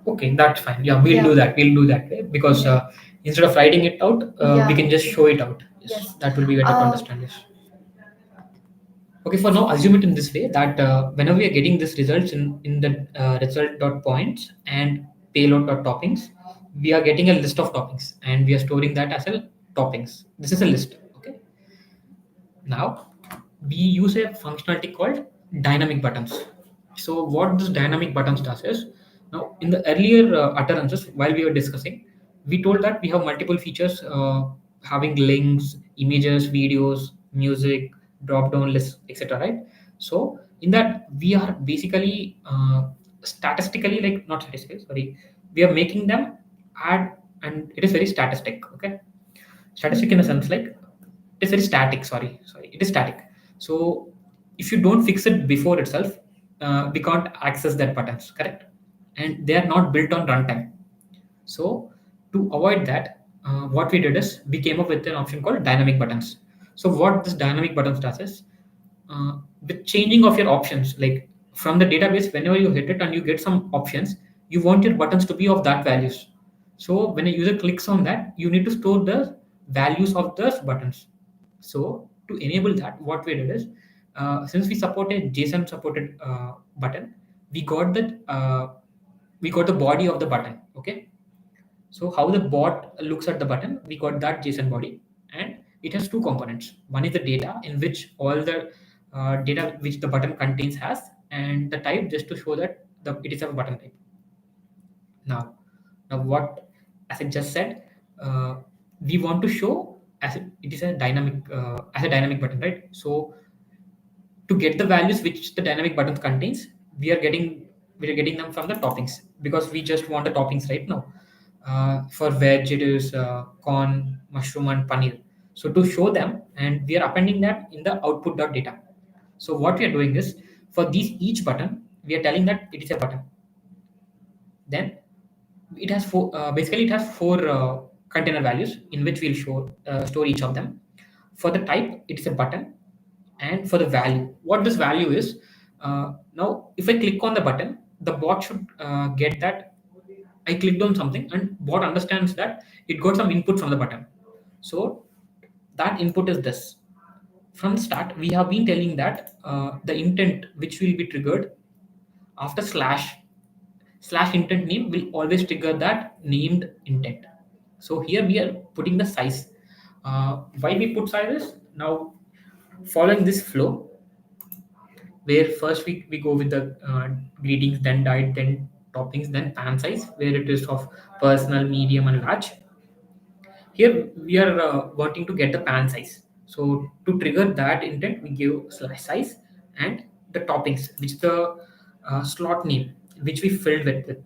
Okay, that's fine. Yeah, we'll Yeah. do that. We'll do that way because Yeah. instead of writing it out, we Yeah. can just show it out. Yes, Yes. that will be better to understand. Yes. Okay, for now, assume it in this way that whenever we are getting this results in the result dot points and payload dot toppings, we are getting a list of toppings and we are storing that as a toppings. This is a list. Okay. Now we use a functionality called dynamic buttons. So what this dynamic buttons does is, now in the earlier utterances while we were discussing, we told that we have multiple features having links, images, videos, music, drop down lists, etc. Right? So in that we are basically statistically, like not statistically, sorry, we are making them add, and it is very statistic. Okay, statistic in a sense like it is very static. Sorry, it is static. So if you don't fix it before itself, we can't access that buttons, correct? And they are not built on runtime. So to avoid that, what we did is we came up with an option called dynamic buttons. So what this dynamic buttons does is, with changing of your options, like from the database, whenever you hit it and you get some options, you want your buttons to be of that values. So when a user clicks on that, you need to store the values of those buttons. So to enable that, what we did is, since we support a JSON supported button, we got that we got the body of the button. Okay, so how the bot looks at the button, we got that JSON body, and it has two components. One is the data in which all the data which the button contains has, and the type just to show that it is a button type. Now, what, as I just said, we want to show as it is a dynamic as a dynamic button, right? So to get the values which the dynamic button contains, we are getting them from the toppings, because we just want the toppings right now. For veg it is corn, mushroom and paneer. So to show them, and we are appending that in the output.data. So what we are doing is, for these each button we are telling that it is a button. Then it has four, basically it has four container values in which we'll store each of them. For the type it is a button, and for the value, what this value is, now if I click on the button, the bot should get that I clicked on something, and bot understands that it got some input from the button. So that input is this. From the start we have been telling that the intent which will be triggered after slash intent name will always trigger that named intent. So here we are putting the size. Why we put sizes? Now, following this flow, where first we go with the greetings, then diet, then toppings, then pan size, where it is of personal, medium, and large. Here we are wanting to get the pan size. So to trigger that intent, we give slash size and the toppings, which the slot name, which we filled with,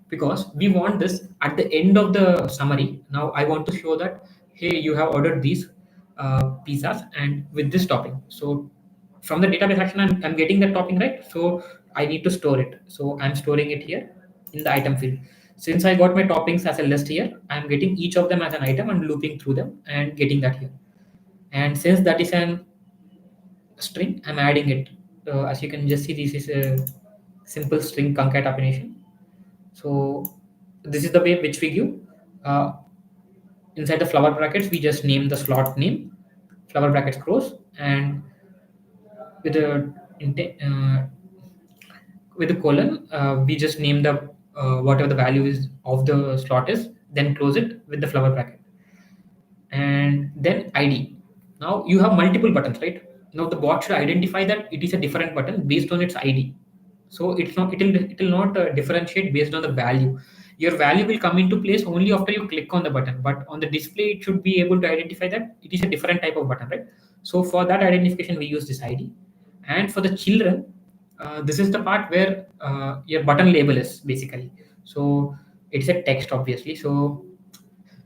because we want this at the end of the summary. Now I want to show that, hey, you have ordered these pizzas and with this topping. So from the database action, I'm getting that topping, right? So I need to store it. So I'm storing it here in the item field. Since I got my toppings as a list here, I'm getting each of them as an item and looping through them and getting that here. And since that is an string, I'm adding it. As you can just see, this is a simple string concatenation. So this is the way which we give. Uh, Inside the flower brackets, we just name the slot name, flower brackets close, and with a with a colon, we just name the whatever the value is of the slot is, then close it with the flower bracket, and then ID. Now you have multiple buttons, right? Now the bot should identify that it is a different button based on its ID. So it will not differentiate based on the value. Your value will come into place only after you click on the button, but on the display it should be able to identify that it is a different type of button, right? So for that identification we use this ID. And for the children, this is the part where your button label is basically. So it's a text obviously. So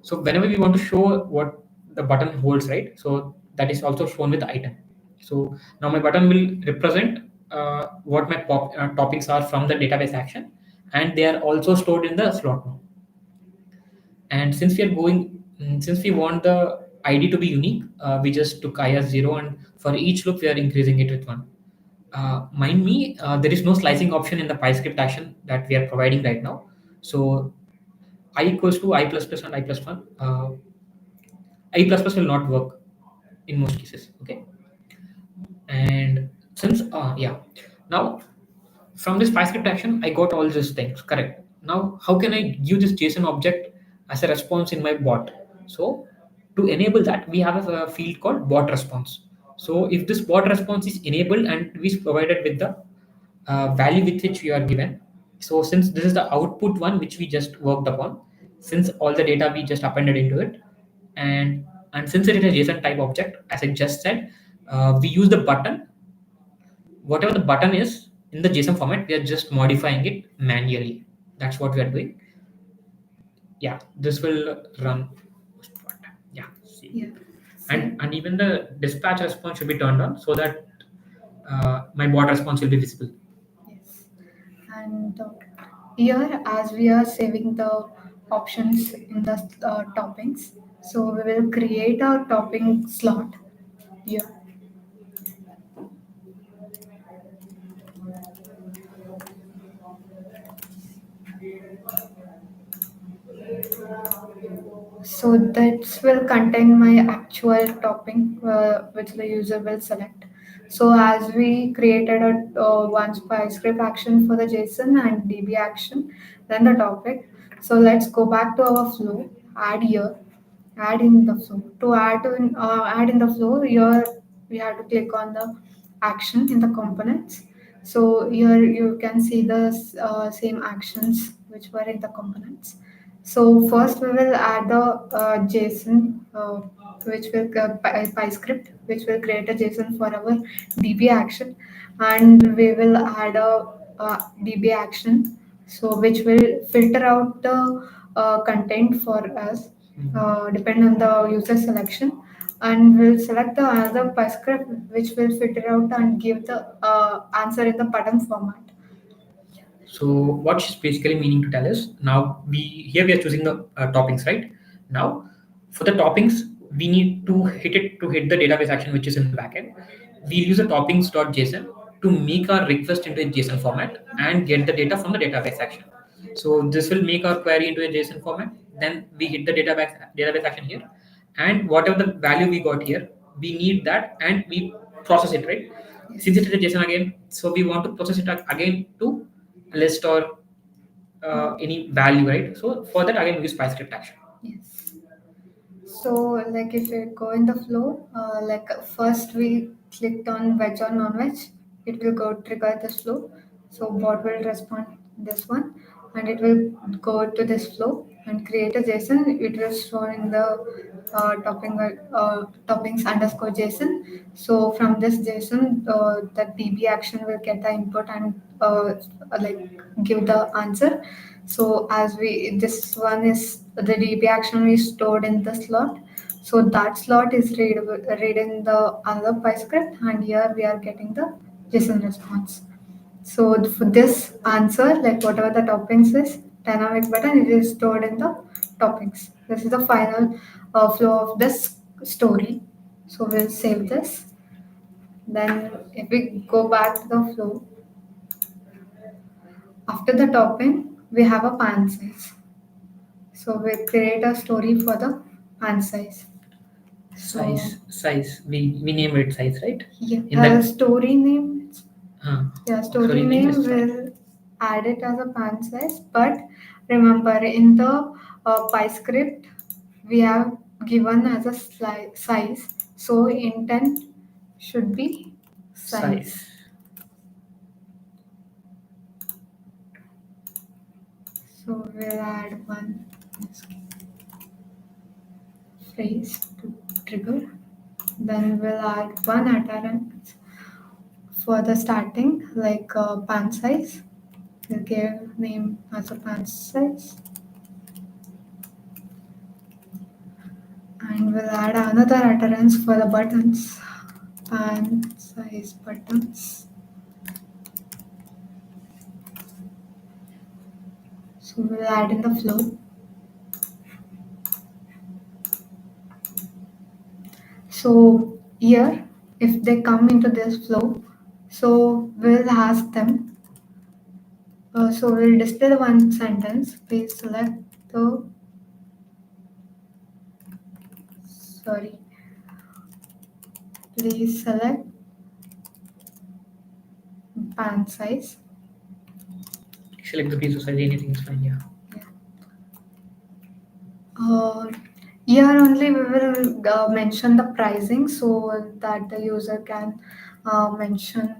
whenever we want to show what the button holds, right? So that is also shown with the item. So now my button will represent what my toppings are from the database action, and they are also stored in the slot now. And since we want the ID to be unique, we just took I as 0, and for each loop we are increasing it with 1. Mind me, there is no slicing option in the PyScript action that we are providing right now. So I equals to I plus plus and I plus 1. I plus plus will not work in most cases. Okay. And since yeah, now from this PyScript action, I got all these things correct. Now, how can I give this JSON object as a response in my bot? So to enable that, we have a field called bot response. So if this bot response is enabled and is provided with the value with which we are given. So since this is the output one which we just worked upon, since all the data we just appended into it, and since it is a JSON type object, as I just said, we use the button. Whatever the button is in the JSON format, we are just modifying it manually. That's what we are doing. Yeah, this will run. Yeah, see. Yeah. And even the dispatch response should be turned on so that my bot response will be visible. Yes. And here, as we are saving the options in the toppings, so we will create a topping slot here. So that will contain my actual topping, which the user will select. So as we created a one script action for the JSON and DB action, then the topic. So let's go back to our flow. Add here, add in the flow. To add in the flow, here we have to click on the action in the components. So here you can see the same actions which were in the components. So first we will add the JSON, which will PyScript, which will create a JSON for our DB action, and we will add a DB action, so which will filter out the content for us, depend on the user selection, and we'll select the other PyScript which will filter out and give the answer in the button format. So what she's basically meaning to tell is, now we are choosing the toppings, right? Now for the toppings, we need to hit the database action which is in the backend. We'll use a toppings.json to make our request into a JSON format and get the data from the database action. So this will make our query into a JSON format. Then we hit the database action here, and whatever the value we got here, we need that and we process it, right? Since it is a JSON again, so we want to process it again to list or any value, right? So for that again we use PyScript action. Yes. So, like if we go in the flow, like first we clicked on veg or non-veg, it will go trigger this flow. So bot will respond this one, and it will go to this flow and create a JSON. It will store in the toppings underscore JSON. So from this JSON, the DB action will get the input and like give the answer. So as we this one is the DB action is stored in the slot. So that slot is read in the other PyScript, and here we are getting the JSON response. So for this answer, like whatever the toppings is, dynamic button, it is stored in the toppings. This is the final flow of this story. So we'll save this. Then if we go back to the flow, after the topping, we have a pan size. So we create a story for the pan size. So Size. We name it size, right? yeah, In that story name. uh, Yeah, story story name name is fine. will add it as a pan size, but remember in the PyScript we have given as a size, so intent should be size. Size. So we'll add one phrase to trigger. Then we'll add one utterance for the starting, like pan size. We'll give name as a pan size, and we'll add another utterance for the buttons, pan size buttons. So we'll add in the flow. So here, if they come into this flow, so we'll ask them. So we'll display the one sentence. Please select the sorry. Please select pan size. Select the piece of size. Anything is fine. Yeah. Uh, Here only we will mention the pricing so that the user can mention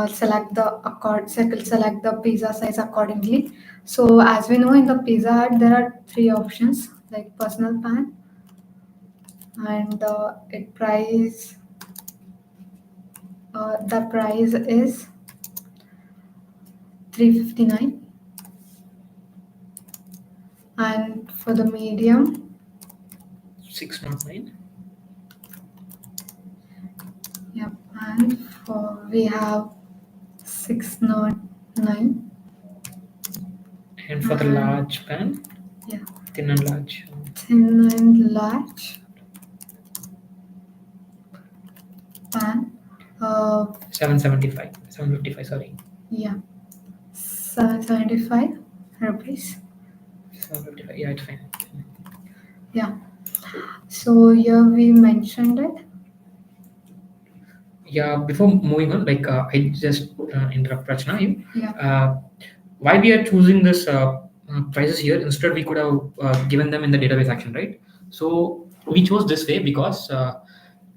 select the pizza size accordingly. So as we know in the Pizza Hut there are three options like personal pan and it price the price is 359 and for the medium 609. yep and for we have 609 And for the large pan, yeah thin and large, thin and large pan 775, 755. Sorry, yeah 775 rupees 755. Yeah, it's fine. yeah so here we mentioned it Yeah, before moving on, like I just interrupt Rachna. yeah Why we are choosing this prices here? Instead, we could have given them in the database action, right? So we chose this way because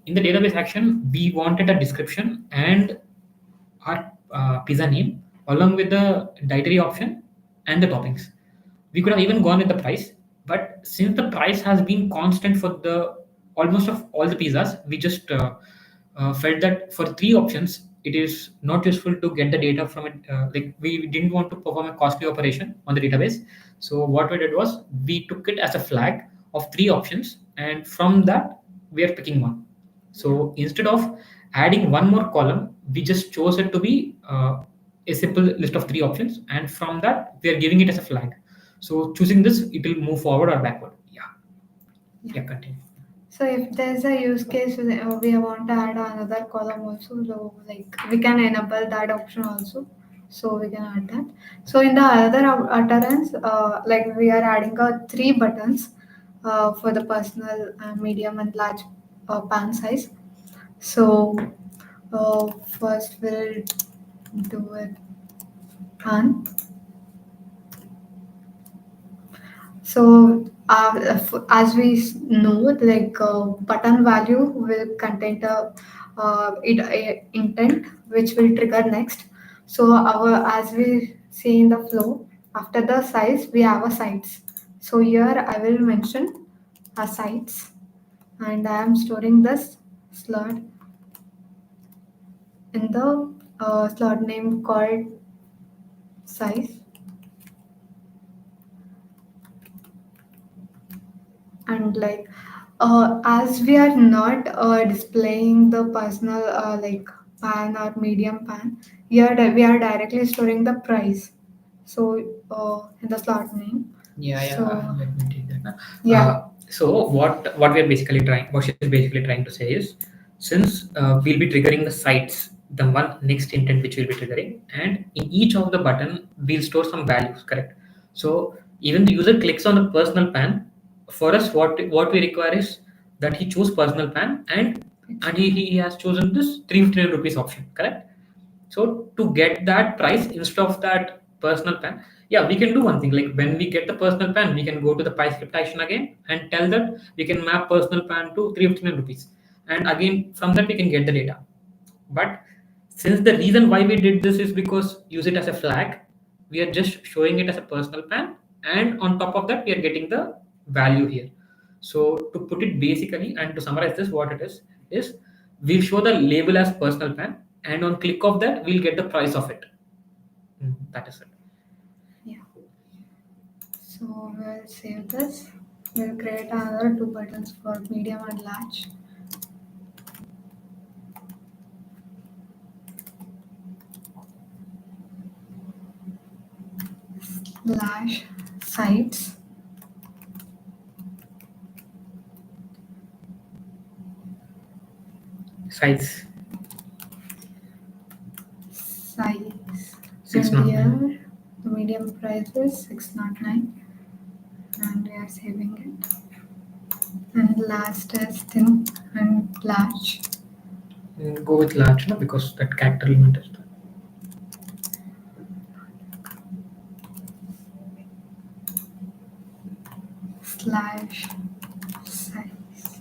in the database action, we wanted a description and our pizza name along with the dietary option and the toppings. We could have even gone with the price, but since the price has been constant for the almost of all the pizzas, we just felt that for three options it is not useful to get the data from it. Like we didn't want to perform a costly operation on the database, so what we did was we took it as a flag of three options, and from that we are picking one. So instead of adding one more column, we just chose it to be a simple list of three options, and from that we are giving it as a flag. So choosing this, it will move forward or backward. Yeah, yeah, continue. so if there's a use case we want to add another column also so like we can enable that option also so we can add that so in the other utterance like we are adding three buttons for the personal medium and large pan size so first we'll do it pan so as we know, like button value will contain the intent which will trigger next. So our as we see in the flow, after the size we have a sites. So here I will mention a sites, and I am storing this slot in the slot name called size. And like as we are not displaying the personal like pan or medium pan, here we are directly storing the price, so in the slot name. Yeah, yeah. So Let me take that now. yeah, So what we're basically trying, what she's basically trying to say is, since we'll be triggering the sites, the one next intent which we'll be triggering, and in each of the button we'll store some values, correct? So even the user clicks on a personal pan, for us what we require is that he choose personal pan, and he has chosen this 359 rupees option, correct? So to get that price instead of that personal pan, yeah, we can do one thing. Like when we get the personal pan, we can go to the price scriptation again and tell that we can map personal pan to 359 rupees. And again, from that we can get the data. But since the reason why we did this is because use it as a flag, we are just showing it as a personal pan, and on top of that, we are getting the value here. So to put it basically and to summarize this, what it is we'll show the label as personal pan, and on click of that, we'll get the price of it. That is it. yeah. So we'll save this. We'll create another two buttons for medium and large. Large sites, Size size, six and not nine. here the medium price is 609, and we are saving it. And last is thin and large. Go with large, no, because that character element is there. Slash size.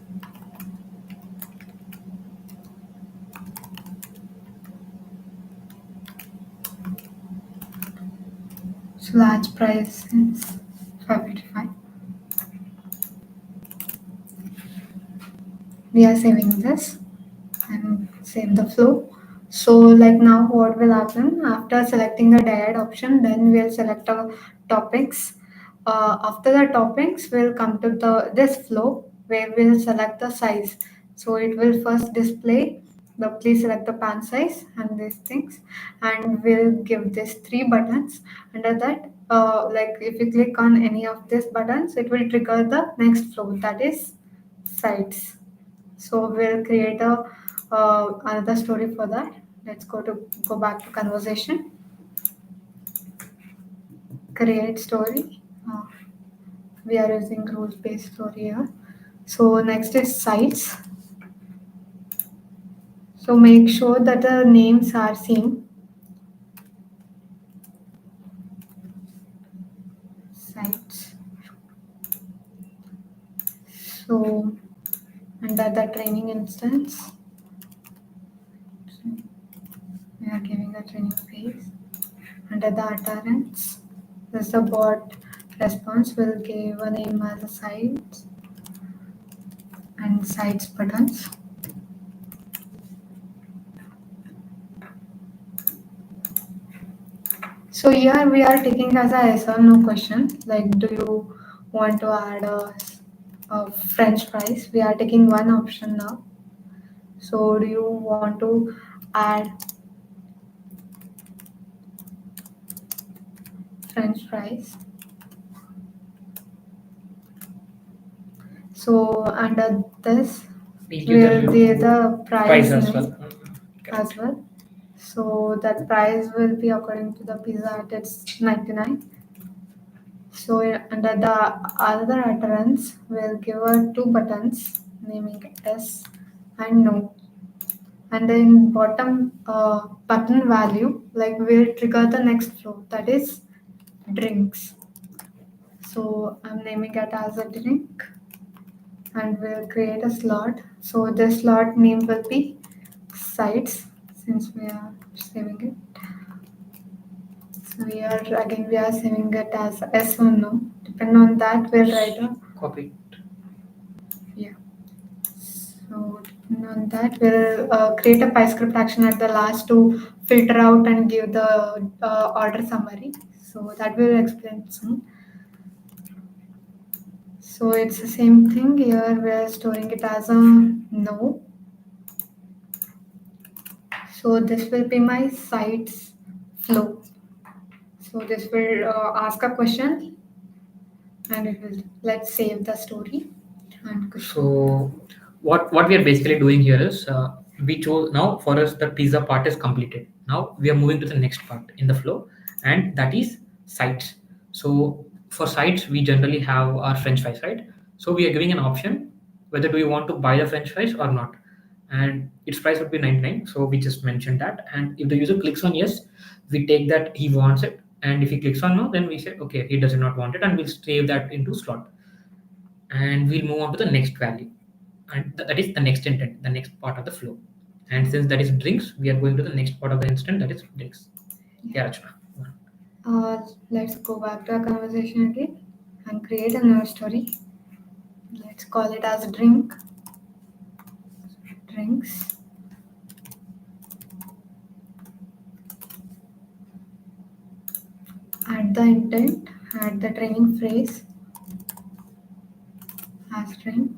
So large price is 585. We are saving this and save the flow. So like now what will happen after selecting the diet option, then we'll select our topics. After the topics, we'll come to the this flow where we'll select the size. So it will first display the please select the pan size and these things, and we'll give this three buttons. Under that, like if you click on any of these buttons, it will trigger the next flow, that is sites. So we'll create a another story for that. Let's go back to conversation. Create story. We are using rules based story here. So next is sites. So make sure that the names are same. Sites. So under the training instance, we are giving a training phase. Under the utterance, this is the bot response. Will give a name as a sites and sites buttons. So here we are taking as a yes or no question. Like, do you want to add a French fries? We are taking one option now. So, do you want to add French fries? So under this, We'll give the we'll give the price price as well. name as well. So that price will be according to the Pizza Hut. It's 99. So under the other utterance, we'll give her two buttons, naming it yes and no. And then bottom button value, like we'll trigger the next flow, that is drinks. So I'm naming it as a drink and we'll create a slot. So the slot name will be sites since we are saving it. So we are saving it as yes or no. Depending on that, we'll write a Copy. yeah. So depending on that, we'll create a PyScript action at the last to filter out and give the order summary. So that we'll explain soon. So it's the same thing here. We're storing it as a no. So this will be my sites flow. So this will ask a question and it will let's save the story and So what we are basically doing here is we chose now for us the teaser part is completed. Now we are moving to the next part in the flow, and that is sites. So for sites we generally have our French fries, right? So we are giving an option whether do you want to buy the French fries or not, and its price would be 99. So we just mentioned that, and if the user clicks on yes, we take that he wants it, and if he clicks on no, then we say okay he does not want it, and we'll save that into slot, and we'll move on to the next value, and that is the next intent, the next part of the flow. And since that is drinks, we are going to the next part of the instant, that is drinks. Yeah, Rachna. let's go back to our conversation again and create a new story. Let's call it as drinks. Add the intent, add the training phrase as drink.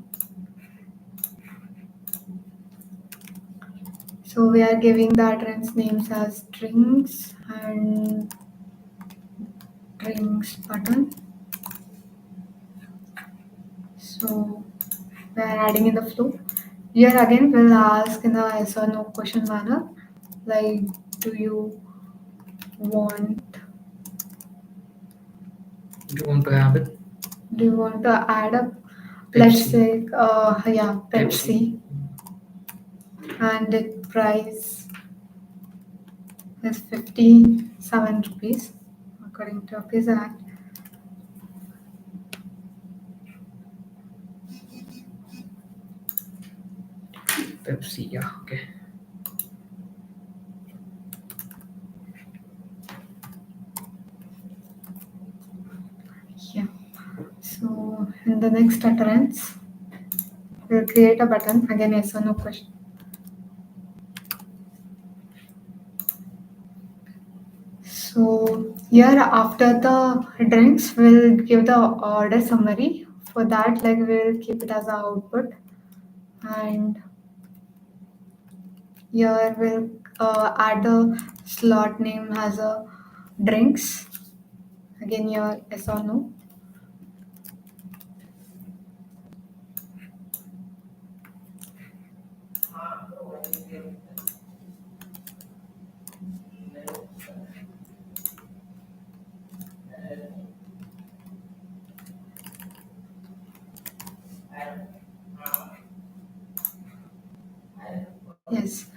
So we are giving the utterance names as drinks and drinks button. So we are adding in the flow. Here again we'll ask in a yes or no question manner, like do you want Do you want to have it? do you want to add a let's Pepsi. say yeah Pepsi and the price is 57 rupees according to Pizza Act. Pepsi, yeah, okay. Yeah. So in the next utterance, we'll create a button again yes or no question. So here after the drinks, we'll give the order summary. For that, like we'll keep it as a output, and here we'll add the slot name as a drinks. Again, here yes or no. Yes.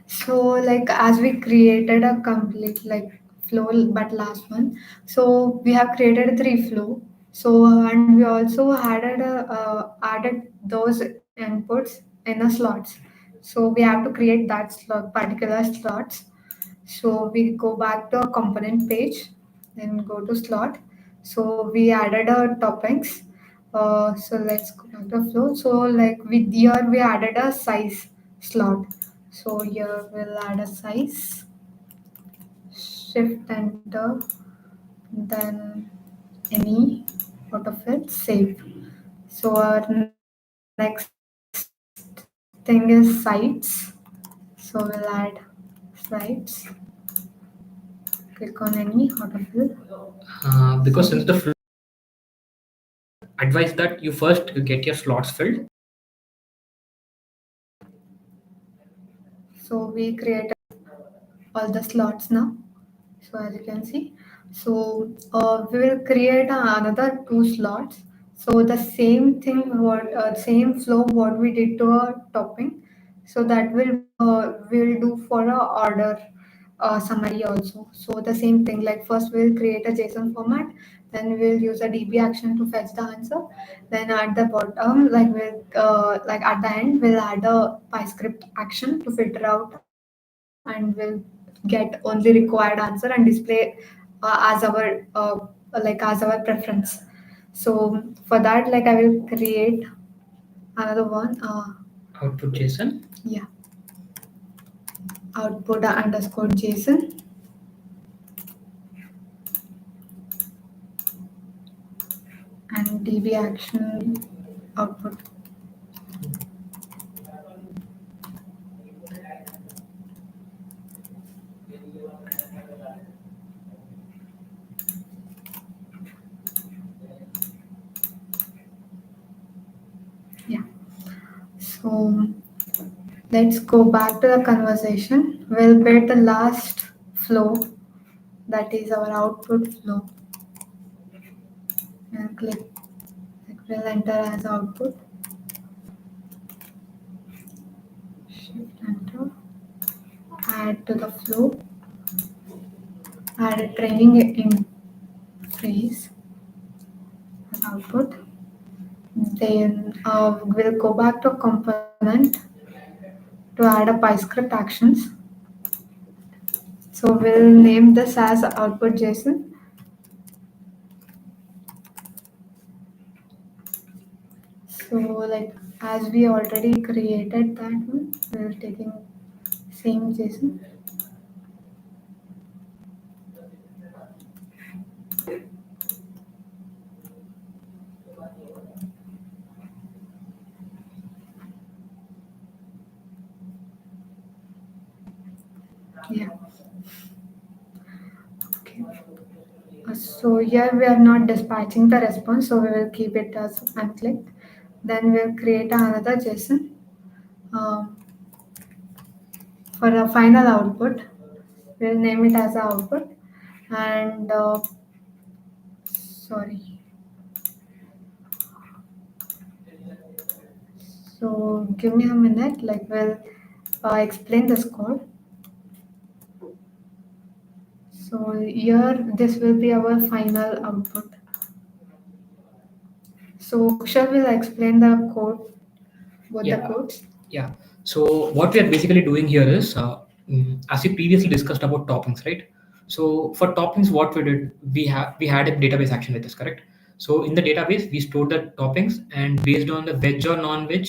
So like as we created a complete like flow but last one. So we have created a three flow. So and we also added those inputs in the slots. So we have to create that slot particular slots. So we go back to a component page, then go to slot. So we added a toppings. So let's go back to flow. So like with here we added a size slot. So here we'll add a size, shift enter, then any out of it, save. So our next thing is sites. So we'll add sites. Click on any out of it. Because since the flow advise that you first get your slots filled. So we create all the slots now. So as you can see, so we will create another two slots. So the same thing, what same flow what we did to a topping. So that will do for a order summary also. So the same thing, like first we'll create a JSON format, then we'll use a DB action to fetch the answer. Then at the bottom, like at the end, we'll add a PyScript action to filter out, and we'll get only required answer and display as our as our preference. So for that, like I will create another one. Output JSON. Yeah, output underscore JSON and DB action output. Yeah. So let's go back to the conversation. We'll build the last flow, that is our output flow. And click, like we'll enter as output. Shift enter. Add to the flow. Add a training in phrase as output. Then we'll go back to component to add a PyScript actions. So we'll name this as output JSON. So like as we already created that one, we're taking same JSON. Yeah. Okay. So here we are not dispatching the response, so we will keep it as unclicked. Then we'll create another JSON um, for the final output. We'll name it as output, and sorry. So give me a minute. Like we'll explain this code. So here this will be our final output. So Kushal will explain the code, both the Yeah. codes. Yeah. So what we are basically doing here is, as we previously discussed about toppings, right? So for toppings, what we did, we had a database action with us, correct? So in the database, we stored the toppings, and based on the veg or non-veg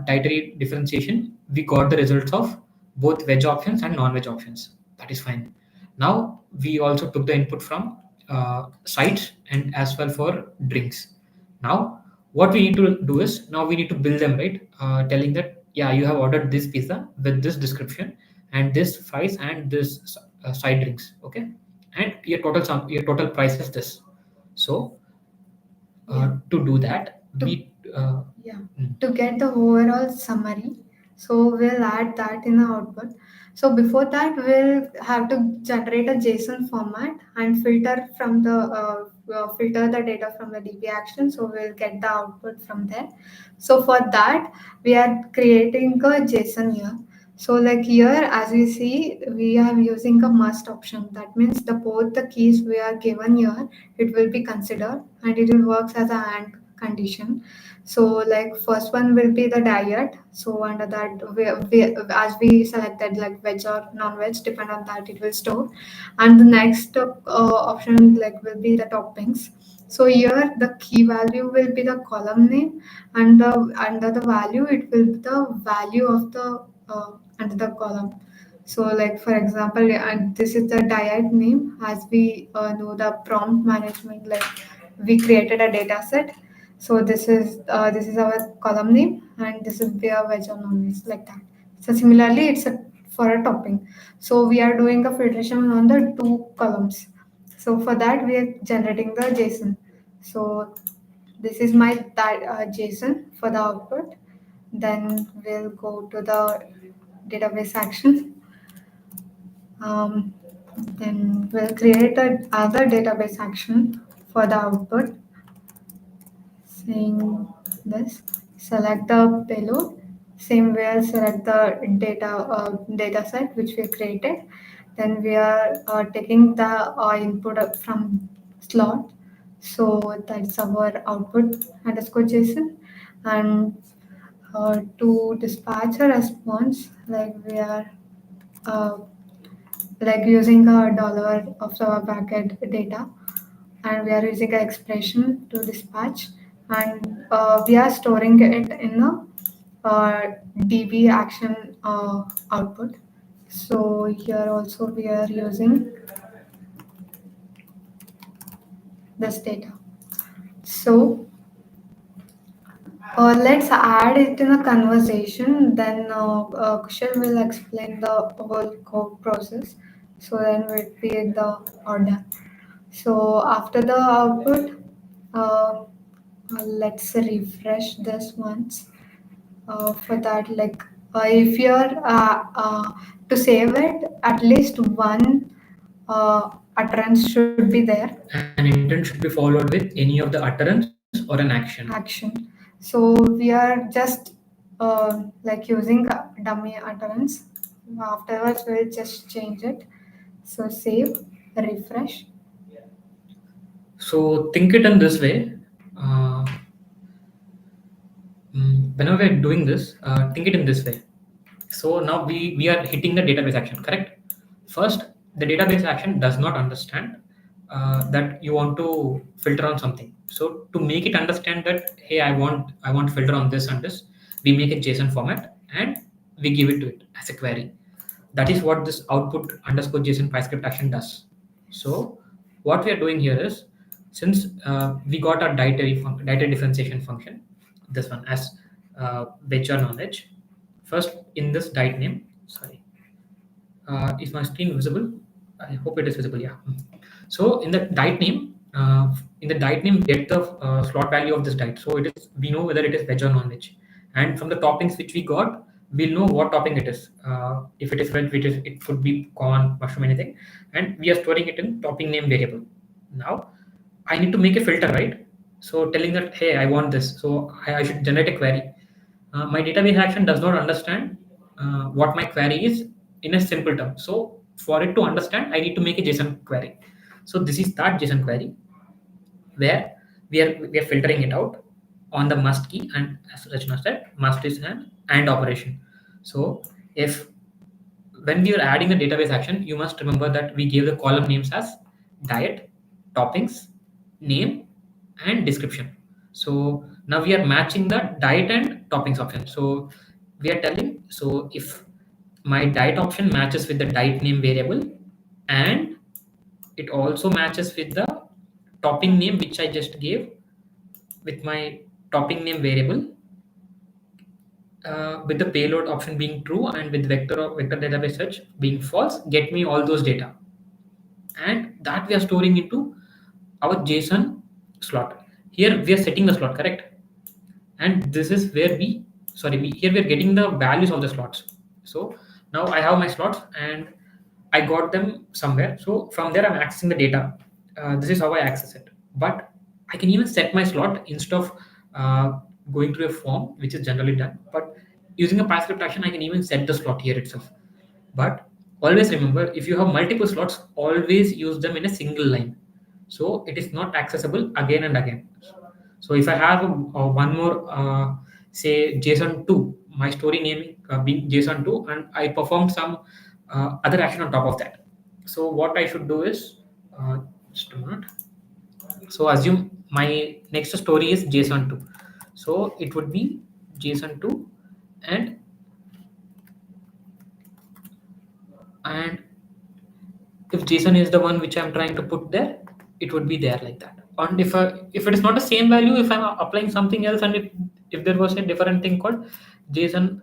dietary differentiation, we got the results of both veg options and non-veg options. That is fine. Now we also took the input from sites and as well for drinks. Now what we need to do is, now we need to build them, right? Telling that, yeah, you have ordered this pizza with this description and this fries and this side drinks, okay, and your total price is this. So Yeah. to do that, To we Yeah, mm, to get the overall summary. So we'll add that in the output. So before that, we'll have to generate a JSON format and filter the data from the DB action. So we'll get the output from there. So for that, we are creating a JSON here. So like here, as we see, we are using a must option. That means the both the keys we are given here, it will be considered and it will work as a AND condition. So like first one will be the diet. So under that, as we selected like veg or non-veg, depend on that it will store. And the next option like will be the toppings. So here the key value will be the column name, and the under the value it will be the value of the under the column. So like for example, and this is the diet name. As we know the prompt management, like we created a data set. So this is our column name, and this is their veg or non-veg, like that. So similarly, it's for a topping. So we are doing a filtration on the two columns. So for that, we are generating the JSON. So this is my JSON for the output. Then we'll go to the database action. Um, then we'll create a other database action for the output, saying this, select the payload, Same way, select the data set which we created. Then we are taking the input from slot. So that's our output underscore JSON. And to dispatch a response, like we are uh, like using a dollar of the packet data, and we are using an expression to dispatch, and we are storing it in a db action output. So here also we are using this data. So let's add it in a conversation. Then Kushal will explain the whole code process. So then we'll be the order. So after the output, let's refresh this once. For that, like if you're to save it, at least one utterance should be there. An intent should be followed with any of the utterance or an action. Action. So we are just like using a dummy utterance. Afterwards, we'll just change it. So save, refresh. So think it in this way. Uh, Whenever we're doing this, think it in this way. So now we are hitting the database action, correct? First, the database action does not understand that you want to filter on something. So to make it understand that, hey, I want filter on this and this, we make a JSON format and we give it to it as a query. That is what this output underscore JSON PyScript action does. So what we are doing here is, since we got our dietary differentiation function, this one as veg or knowledge. First, in this diet name, sorry, is my screen visible? I hope it is visible. Yeah. So in the diet name, get the slot value of this diet. So it is, we know whether it is veg or non-veg, and from the toppings which we got, we'll know what topping it is. If it is veg, it could be corn, mushroom, anything, and we are storing it in topping name variable. Now, I need to make a filter, right? So telling that, hey, I want this, so I should generate a query. My database action does not understand what my query is in a simple term. So for it to understand, I need to make a JSON query. So this is that JSON query where we are filtering it out on the must key, and as Rachna said, must is an and operation. So if when we are adding a database action, you must remember that we gave the column names as diet, toppings, name, and description. So now we are matching the diet and toppings option. So we are telling, so if my diet option matches with the diet name variable, and it also matches with the topping name which I just gave with my topping name variable, with the payload option being true and with vector database search being false, get me all those data, and that we are storing into our JSON slot. Here we are setting the slot, correct? And this is where here we are getting the values of the slots. So now I have my slots and I got them somewhere. So from there I'm accessing the data. This is how I access it. But I can even set my slot instead of going through a form, which is generally done. But using a PyScript action, I can even set the slot here itself. But always remember, if you have multiple slots, always use them in a single line. So it is not accessible again and again. So if I have one more, say JSON2, my story name being JSON2, and I perform some other action on top of that. So what I should do is, just a minute. So assume my next story is JSON2. So it would be JSON2, and and if JSON is the one which I'm trying to put there, it would be there like that. And if it is not the same value, if I'm applying something else, and if there was a different thing called JSON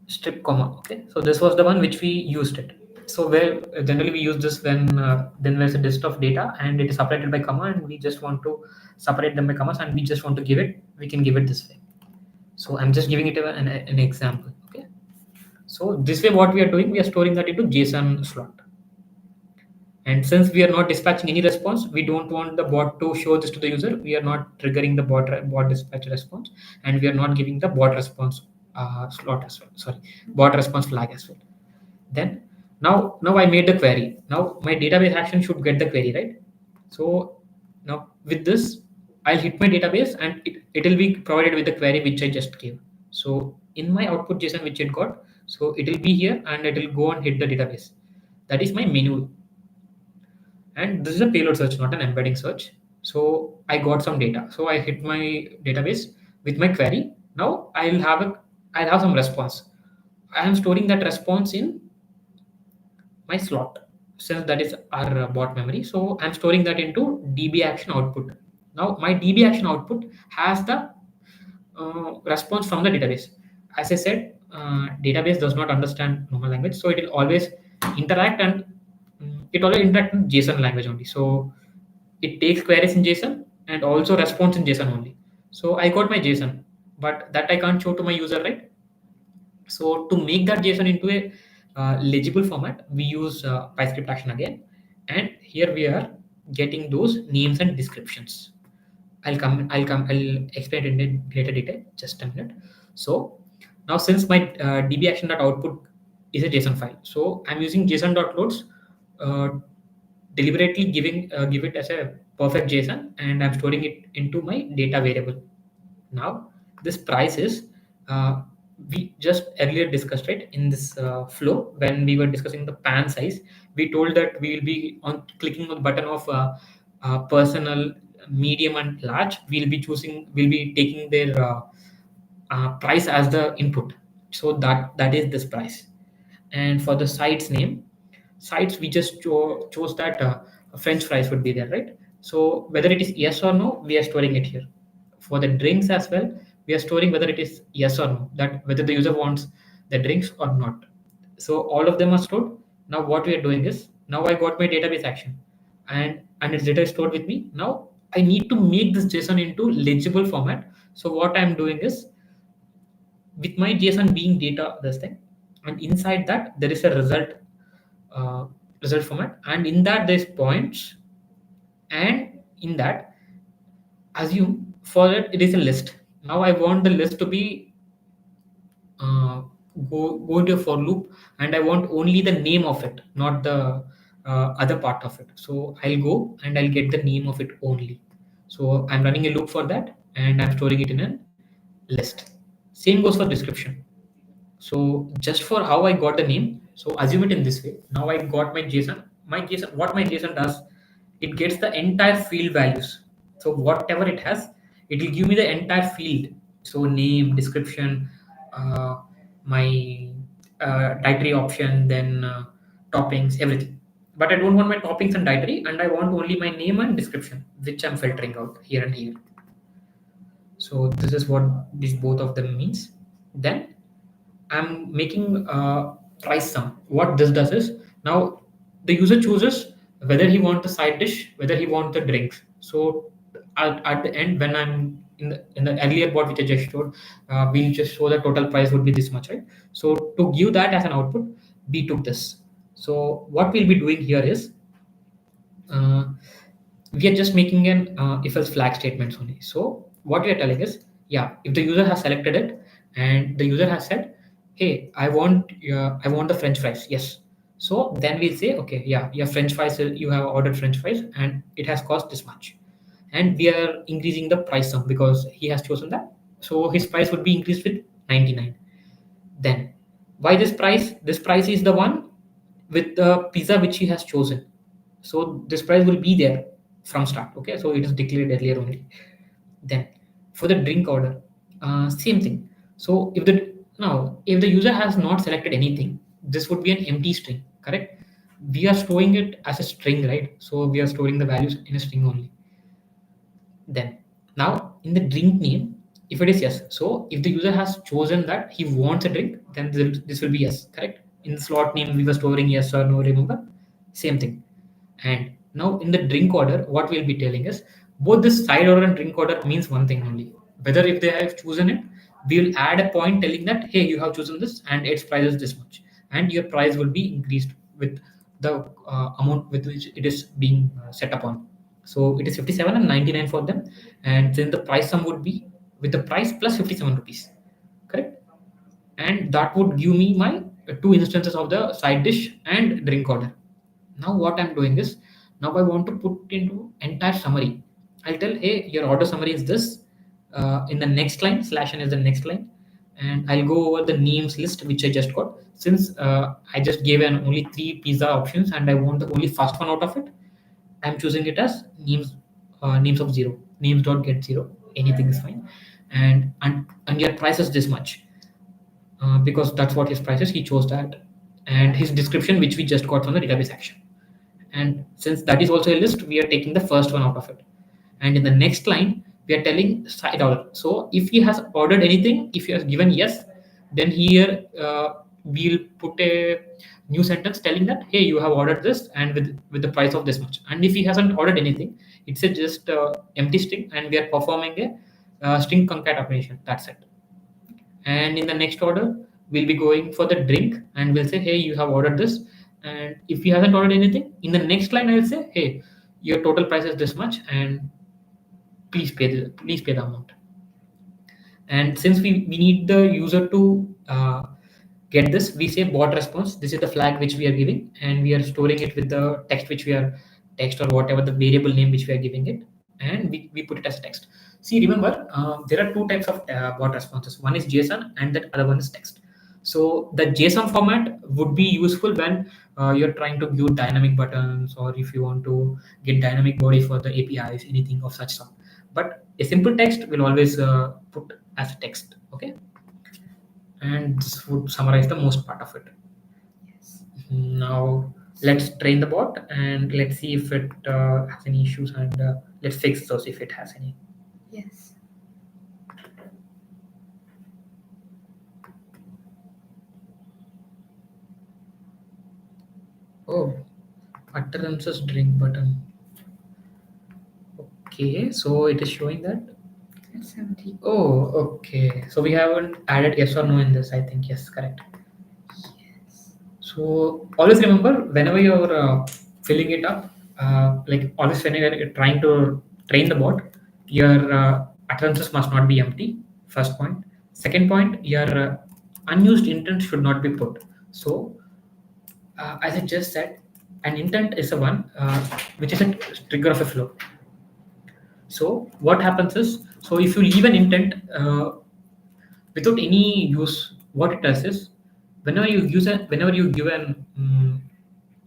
strip comma, okay, so this was the one which we used it. So where generally we use this when then there's a list of data and it is separated by comma, and we just want to separate them by commas, and we just want to give it, we can give it this way. So I'm just giving it an example, okay. So this way what we are doing, we are storing that into JSON slot. And since we are not dispatching any response, we don't want the bot to show this to the user. We are not triggering the bot dispatch response, and we are not giving the bot response slot as well. Sorry, bot response flag as well. Then now I made the query. Now my database action should get the query, right? So now with this, I'll hit my database and it will be provided with the query which I just gave. So in my output JSON which it got, so it will be here and it will go and hit the database. That is my menu. And this is a payload search, not an embedding search. So I got some data. So I hit my database with my query. Now I'll have some response. I am storing that response in my slot, since that is our bot memory. So I'm storing that into db action output. Now my db action output has the response from the database. As I said, database does not understand normal language, so it will always interact, and it always interact in JSON language only. So it takes queries in JSON and also response in JSON only. So I got my JSON, but that I can't show to my user, right? So to make that JSON into a legible format, we use PyScript action again, and here we are getting those names and descriptions. I'll explain it in greater detail. Just a minute. So now since my db action dot output is a JSON file, so I'm using JSON dot loads, uh, deliberately give it as a perfect JSON, and I'm storing it into my data variable. Now this price is we just earlier discussed, right, in this flow when we were discussing the pan size. We told that we will be on clicking on the button of personal, medium, and large. We'll be taking their price as the input. So that is this price. And for the site's name, sites we just chose that french fries would be there, right? So whether it is yes or no, we are storing it here. For the drinks as well, we are storing whether it is yes or no, that whether the user wants the drinks or not. So all of them are stored. Now what we are doing is, now I got my database action, and its data is stored with me. Now I need to make this JSON into legible format. So what I'm doing is, with my JSON being data this thing, and inside that there is a uh, result format, and in that there's points, and in that, assume for it it is a list. Now I want the list to be uh, go into a for loop, and I want only the name of it, not the other part of it. So I'll go and I'll get the name of it only. So I'm running a loop for that, and I'm storing it in a list. Same goes for description. So just for how I got the name, so assume it in this way. Now I got my JSON. My JSON, what my JSON does, it gets the entire field values. So whatever it has, it will give me the entire field. So name, description, uh, my dietary option, then toppings, everything. But I don't want my toppings and dietary, and I want only my name and description, which I'm filtering out here and here. So this is what these both of them means. Then I'm making price sum. What this does is, now the user chooses whether he wants the side dish, whether he wants the drinks. So at the end, when I'm in the earlier bot which I just showed, we'll just show the total price would be this much, right? So to give that as an output, we took this. So what we'll be doing here is, uh, we are just making an if else flag statements only. So what we are telling is, yeah, if the user has selected it and the user has said, hey, I want the French fries, yes. So then we'll say, okay, yeah, your French fries, you have ordered French fries and it has cost this much, and we are increasing the price sum because he has chosen that. So his price would be increased with 99. Then why this price? This price is the one with the pizza which he has chosen. So this price will be there from start. Okay, so it is declared earlier only. Then for the drink order, same thing. So if the user has not selected anything, this would be an empty string, correct? We are storing it as a string, right? So we are storing the values in a string only. Then now in the drink name, if it is yes, so if the user has chosen that he wants a drink, then this will be yes, correct? In the slot name we were storing yes or no, remember? Same thing. And now in the drink order, what we'll be telling is, both this side order and drink order means one thing only. Whether if they have chosen it, we will add a point telling that, hey, you have chosen this and its price is this much, and your price will be increased with the amount with which it is being set upon. So it is 57 and 99 for them, and then the price sum would be with the price plus 57 rupees, correct? And that would give me my two instances of the side dish and drink order. Now what I'm doing is, now I want to put into entire summary. I'll tell, hey, your order summary is this. In the next line, slash n is the next line, and I'll go over the names list which I just got. Since I just gave an only three pizza options and I want the only first one out of it, I'm choosing it as names of zero. Names dot get zero. Anything is fine, and your price is this much, because that's what his price is. He chose that, and his description which we just got from the database action. And since that is also a list, we are taking the first one out of it. And in the next line, we are telling side order. So if he has ordered anything, if he has given yes, then here we'll put a new sentence telling that, hey, you have ordered this and with the price of this much. And if he hasn't ordered anything, it's a just empty string, and we are performing a string concatenation. That's it. And in the next order, we'll be going for the drink, and we'll say, hey, you have ordered this. And if he hasn't ordered anything, in the next line I'll say, hey, your total price is this much, and please pay the amount. And since we need the user to get this, we say bot response. This is the flag which we are giving, and we are storing it with the text which we are text or whatever the variable name which we are giving it, and we put it as text. See, remember, there are two types of bot responses. One is JSON and that other one is text. So the JSON format would be useful when you're trying to give dynamic buttons, or if you want to get dynamic body for the APIs, anything of such sort. But a simple text will always put as text. Okay, and this would summarize the most part of it. Yes. Now let's train the bot and let's see if it has any issues, and let's fix those if it has any. Yes. Oh, utterances drink button. Okay, so it is showing that. It's empty. Oh, okay. So we haven't added yes or no in this. I think yes, correct. Yes. So always remember, whenever you're filling it up, like always whenever you're trying to train the bot, your utterances must not be empty. First point. Second point, your unused intent should not be put. So as I just said, an intent is a one which is a trigger of a flow. So what happens is, so if you leave an intent without any use, what it does is, whenever you give an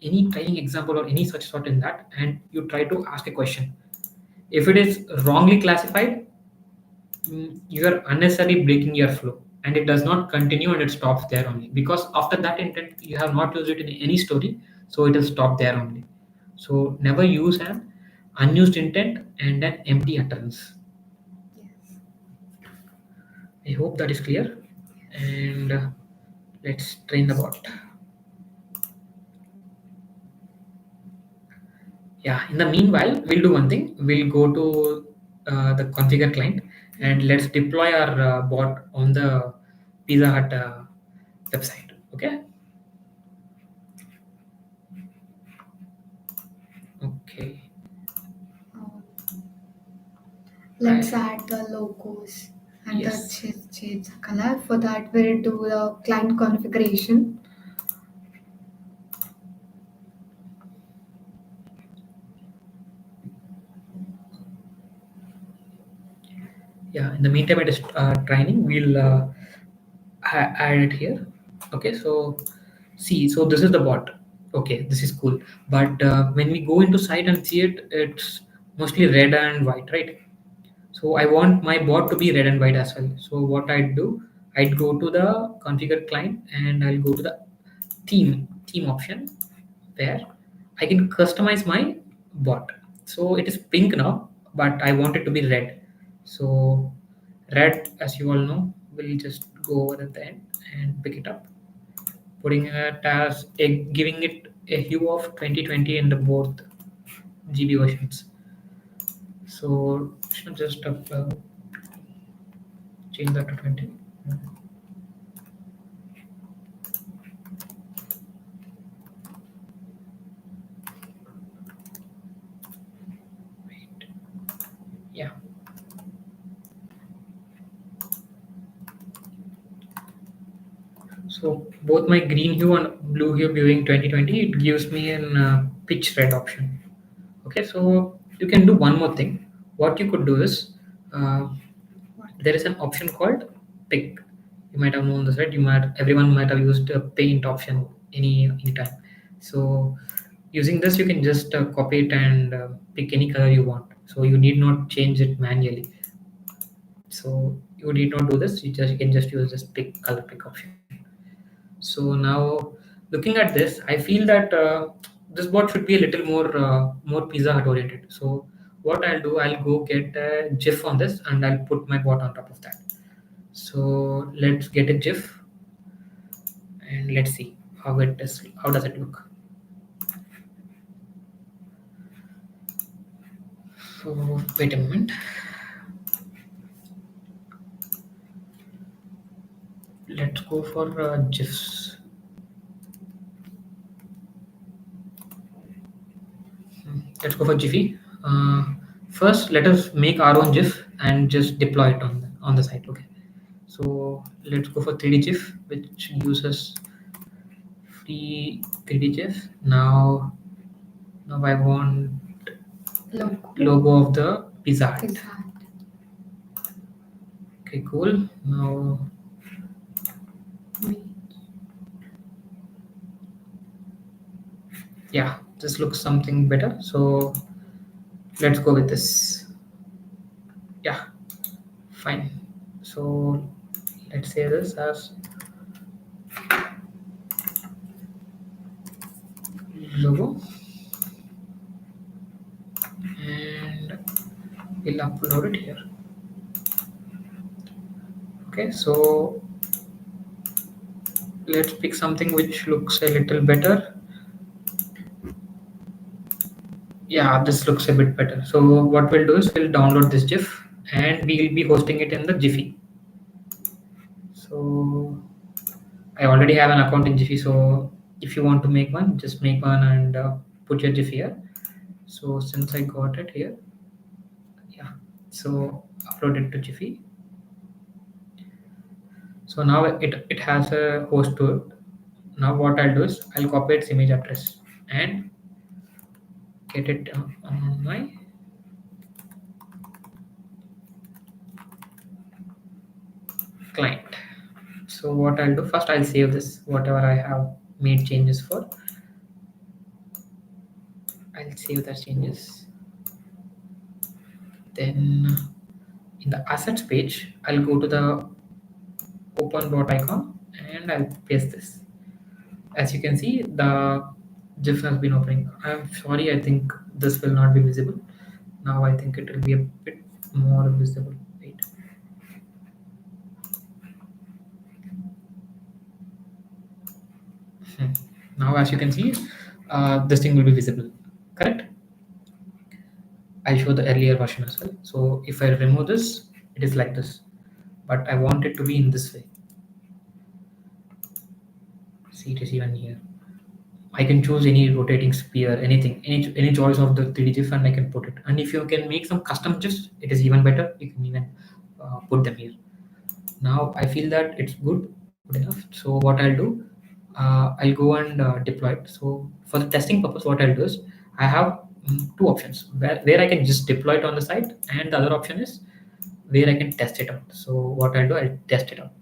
any training example or any such sort in that, and you try to ask a question, if it is wrongly classified, you are unnecessarily breaking your flow, and it does not continue, and it stops there only, because after that intent you have not used it in any story, so it will stop there only. So never use an unused intent and an empty utterance. Yes. I hope that is clear. Yes. And let's train the bot. Yeah, in the meanwhile, we'll do one thing. We'll go to the configure client, and let's deploy our bot on the Pizza Hut website. Okay. Okay. Um, I, let's add the logos and the yes. shades of color. For that, we'll do the client configuration. Yeah. In the meantime, it is training. We'll add it here. Okay. So see. So this is the bot. Okay. This is cool. But when we go into site and see it, it's mostly red and white, right? So I want my bot to be red and white as well. So what I'd do, I'd go to the configure client, and I'll go to the theme option, where I can customize my bot. So it is pink now, but I want it to be red. So red, as you all know, we'll just go over at the end and pick it up, putting it as giving it a hue of 2020 in the both GB versions. So should just change that to 20. So both my green hue and blue hue viewing 2020, it gives me an pitch red option. Okay, so you can do one more thing. What you could do is, uh, there is an option called pick. You might have known this, right? Everyone might have used a paint option any time. So using this, you can just copy it and pick any color you want. So you need not change it manually. So you need not do this. You can just use this pick color pick option. So now, looking at this, I feel that this bot should be a little more Pizza Hut oriented. So what I'll do, I'll go get a GIF on this and I'll put my bot on top of that. So let's get a GIF and let's see how it is. How does it look? So wait a moment. Let's go for GIFs. Let's go for Jiffy. First, let us make our own GIF and just deploy it on the site. Okay. So let's go for 3D GIF, which uses free 3D GIF. Now I want logo of the Pizza Hut. Pizza Hut. Okay, cool. Now Me. yeah, this looks something better. So let's go with this. Yeah, fine. So let's say this as logo, and we'll upload it here. Okay, so let's pick something which looks a little better. Yeah, this looks a bit better. So what we'll do is we'll download this GIF and we'll be hosting it in the Jiffy. So I already have an account in Jiffy. So if you want to make one, just make one and put your GIF here. So since I got it here, yeah. So upload it to Jiffy. So now it has a host to it. Now what I'll do is I'll copy its image address and get it on my client. So what I'll do first, I'll save this whatever I have made changes for. I'll save the changes. Then in the assets page, I'll go to the open bot icon and I'll paste this. As you can see, the GIF has been opening. I'm sorry, I think this will not be visible. Now I think it will be a bit more visible. Wait. Now as you can see, this thing will be visible. Correct? I'll show the earlier version as well. So if I remove this, it is like this. But I want it to be in this way. See, it is even here. I can choose any rotating sphere, anything, any choice of the 3D GIF, and I can put it. And if you can make some custom GIFs, it is even better. You can even put them here. Now I feel that it's good enough. So what I'll do, I'll go and deploy it. So for the testing purpose, what I'll do is I have two options where I can just deploy it on the site, and the other option is where I can test it out. So what I'll do, I'll test it out.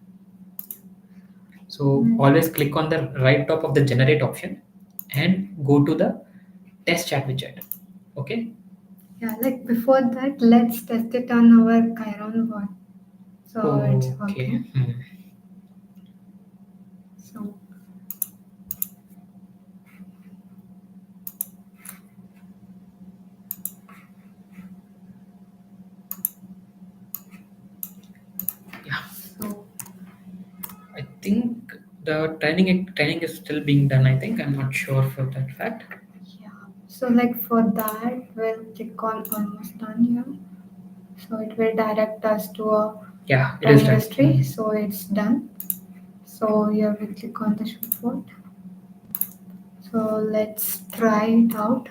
So always click on the right top of the generate option and go to the test chat widget. Okay. Yeah, like before that, let's test it on our Kairon bot. So it's Okay. working. So Yeah. so I think the training is still being done. I think I'm not sure for that fact. yeah. So like for that, we'll click on almost done here. So it will direct us to a Yeah, it is training done. history. So it's done. So here we click on the shoot. So let's try it out.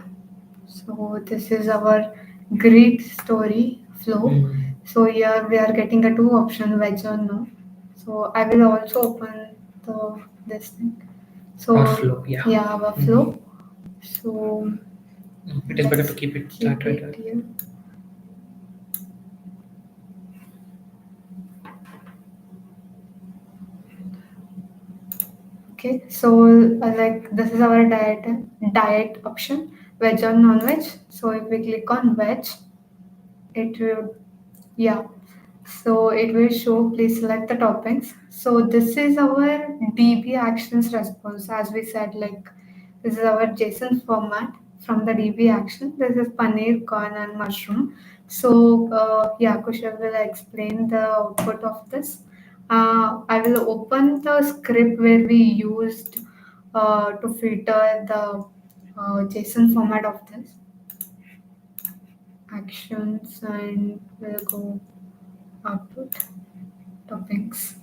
So this is our grid story flow. So here we are getting a two option, wedge or no. So I will also open the this thing. Or So flow, yeah. yeah, our Mhm. flow. So It is better to let's keep it keep started. it here. Okay, so like this is our diet option, veg or non-veg. So if we click on veg, it will, yeah. So it will show please select the toppings. So this is our DB actions response. As we said, like this is our JSON format from the DB action. This is paneer, corn, and mushroom. So yeah, Kushal will explain the output of this. I will open the script where we used to filter the JSON format of this actions, and we'll go output toppings.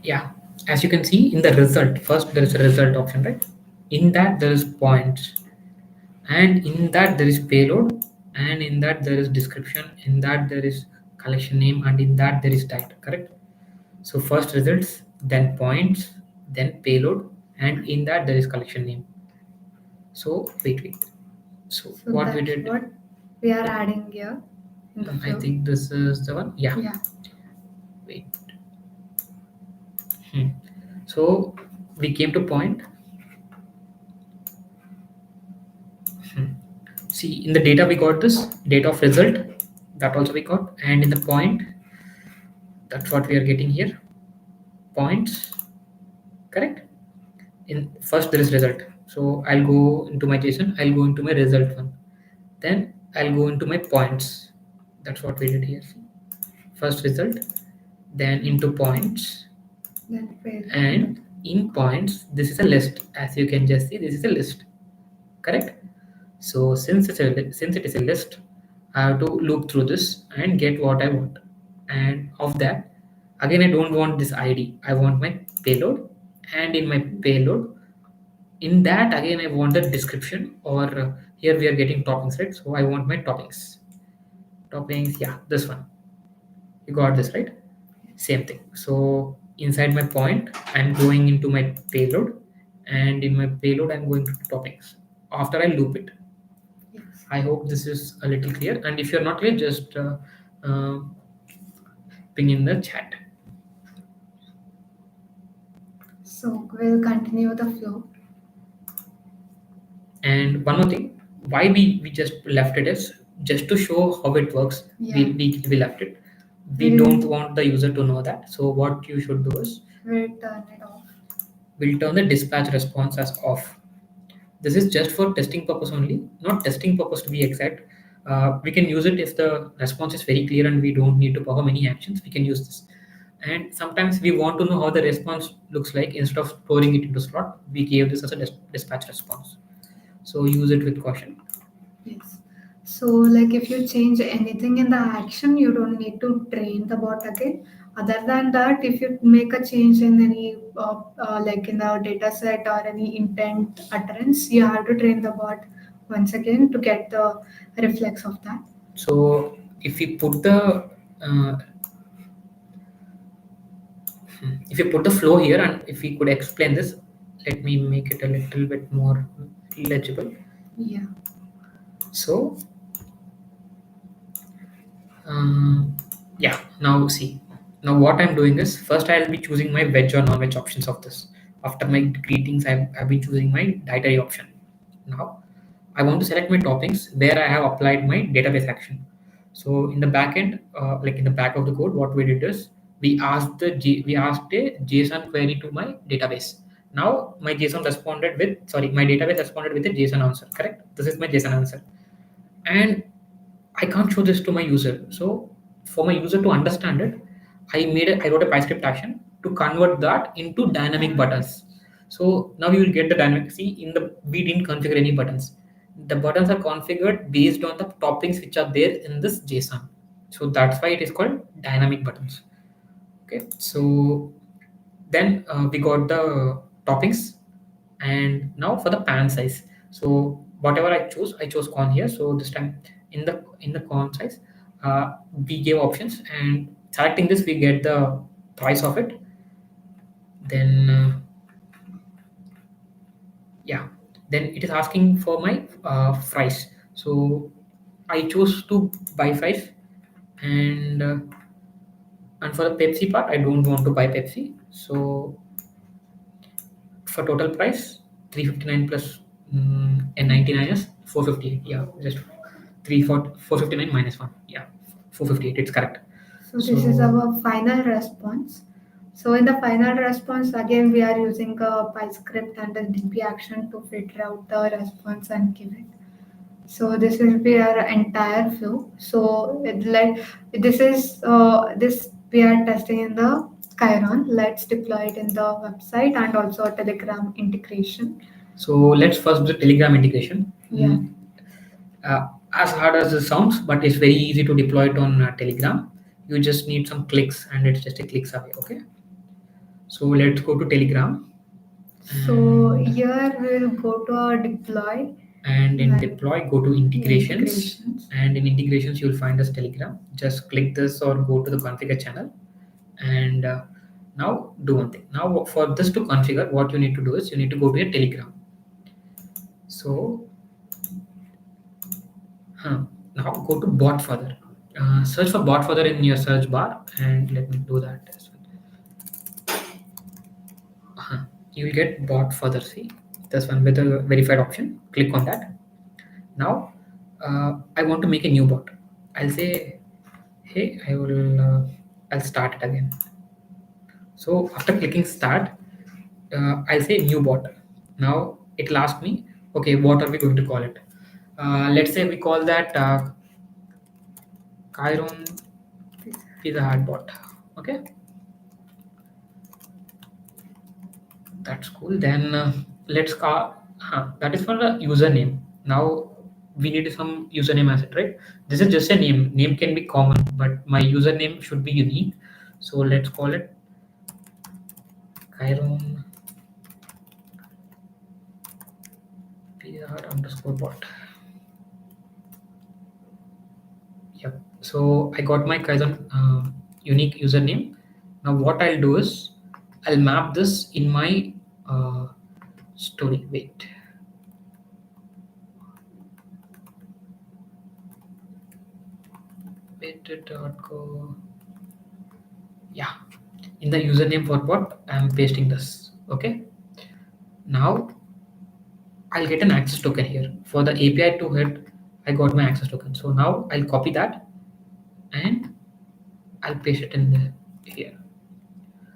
Yeah, as you can see in the result, first there is a result option, right? In that there is points, and in that there is payload, and in that there is description, in that there is collection name, and in that there is title, correct? So first results, then points, then payload, and in that there is collection name. So wait. So So what we that's did, what we are adding here in the I flow. think this is the one. Yeah. Yeah. Wait. Hmm. So we came to point. Hmm. See, in the data we got this data of result, that also we got, and in the point, that's what we are getting here. Points, correct? In first there is result. So I'll go into my JSON. I'll go into my result one. Then I'll go into my points. That's what we did here. See? First result, then into points, Then payload. and in points this is a list. As you can just see, this is a list, correct? So since it is a list, I have to loop through this and get what I want. And of that, again, I don't want this ID. I want my payload, and in my payload, in that again I want the description. Or here we are getting toppings, right? So I want my toppings. Toppings, yeah, this one. You got this right? Same thing. So inside my point, I'm going into my payload, and in my payload, I'm going to toppings. After I loop it, Yes. I hope this is a little clear. And if you're not clear, just uh, ping in the chat. So we'll continue the flow. And one more thing, why we just left it is just to show how it works. Yeah. We left it. We We'll, don't want the user to know that. So what you should do is we'll turn it off. we'll turn the dispatch response as off. This is just for testing purpose only, not testing purpose to be exact. We can use it if the response is very clear and we don't need to perform any actions. We can use this. And sometimes we want to know how the response looks like. Instead of storing it into slot, we gave this as a dispatch response. So use it with caution. Yes. So like if you change anything in the action, you don't need to train the bot again. Other than that, if you make a change in any like in the data set or any intent utterance, you have to train the bot once again to get the reflex of that. So uh, if you put the flow here, and if we could explain this, let me make it a little bit more legible. Yeah. So Um, yeah, now see. Now what I'm doing is first I'll be choosing my veg or non-veg options of this. After my greetings, I've been choosing my dietary option. Now I want to select my toppings where I have applied my database action. So in the back end, like in the back of the code, what we did is we asked a JSON query to my database. Now my JSON responded with sorry my database responded with a JSON answer. Correct. This is my JSON answer, and I can't show this to my user. So for my user to understand it, I wrote a PyScript action to convert that into dynamic buttons. So now you will get the dynamic. See, in the we didn't configure any buttons. The buttons are configured based on the toppings which are there in this JSON. So that's why it is called dynamic buttons. Okay. So then we got the toppings, and now for the pan size. So whatever I chose corn here. So this time in the corn size, we gave options, and selecting this we get the price of it. Then yeah, then it is asking for my fries. So I chose to buy fries, and for the Pepsi part I don't want to buy Pepsi. So for total price 359 plus and 99 is 458. Yeah, just 459 minus 1. Yeah, 458, it's correct. So this is our final response. So in the final response, again we are using a PyScript and a DB action to filter out the response and give it. So this will be our entire flow. So this we are testing in the Kairon. Let's deploy it in the website and also a Telegram integration. So let's first do Telegram integration. Yeah. As hard as it sounds, but it's very easy to deploy it on Telegram. You just need some clicks, and it's just a clicks away. Okay. So let's go to Telegram. So here we'll go to our deploy. And in Right. deploy, go to integrations. Integrations. And in integrations, you'll find us Telegram. Just click this or go to the configure channel. And now do one thing. Now for this to configure, what you need to do is you need to go to your Telegram. So now go to bot further. Search for bot further in your search bar, and let me do that as well. You will get bot further. See this one with a verified option. Click on that. Now I want to make a new bot. I'll say, hey, I'll start it again. So after clicking start, I'll say new bot. Now it'll ask me, okay, what are we going to call it? Let's say we call that Kairon Pizza Hut bot. Okay, that's cool. Then let's call. That is for the username. Now we need some username asset, right? This is just a name. Name can be common, but my username should be unique. So let's call it Kairon PR _ bot. Yep. So I got my Kaizen unique username. Now what I'll do is I'll map this in my story. Wait. Wait.go. Yeah. In the username for bot, I'm pasting this. Okay. Now I'll get an access token here. For the API to hit, I got my access token. So now I'll copy that and I'll paste it in here.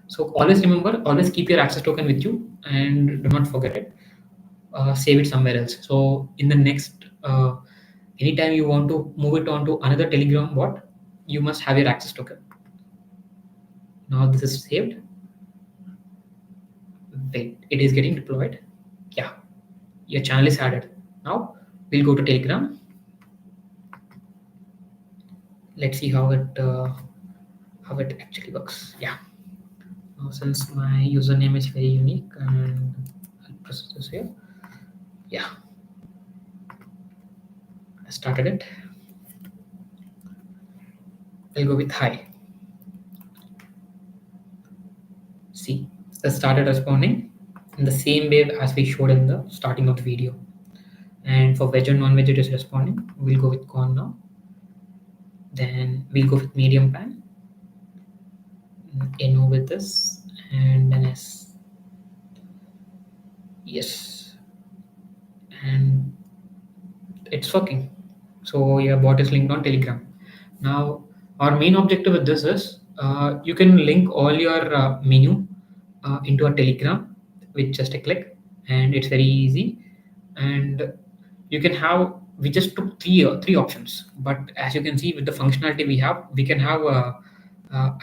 So always remember, always keep your access token with you and do not forget it. Save it somewhere else. So in the next, anytime you want to move it on to another Telegram bot, you must have your access token. Now this is saved. Wait, it is getting deployed. Yeah, your channel is added. Now we'll go to Telegram. Let's see how it actually works. Yeah. Now since my username is very unique, and I'll press this here. Yeah, I started it. I'll go with hi. See, it started responding in the same way as we showed in the starting of the video. And for veg and non-veg, it is responding. We'll go with corn now. Then we'll go with medium pan. NO with this, and then S. Yes. And it's working. So your bot is linked on Telegram. Now our main objective with this is you can link all your menu into a Telegram with just a click, and it's very easy. And you can have, we just took three options, but as you can see with the functionality we can have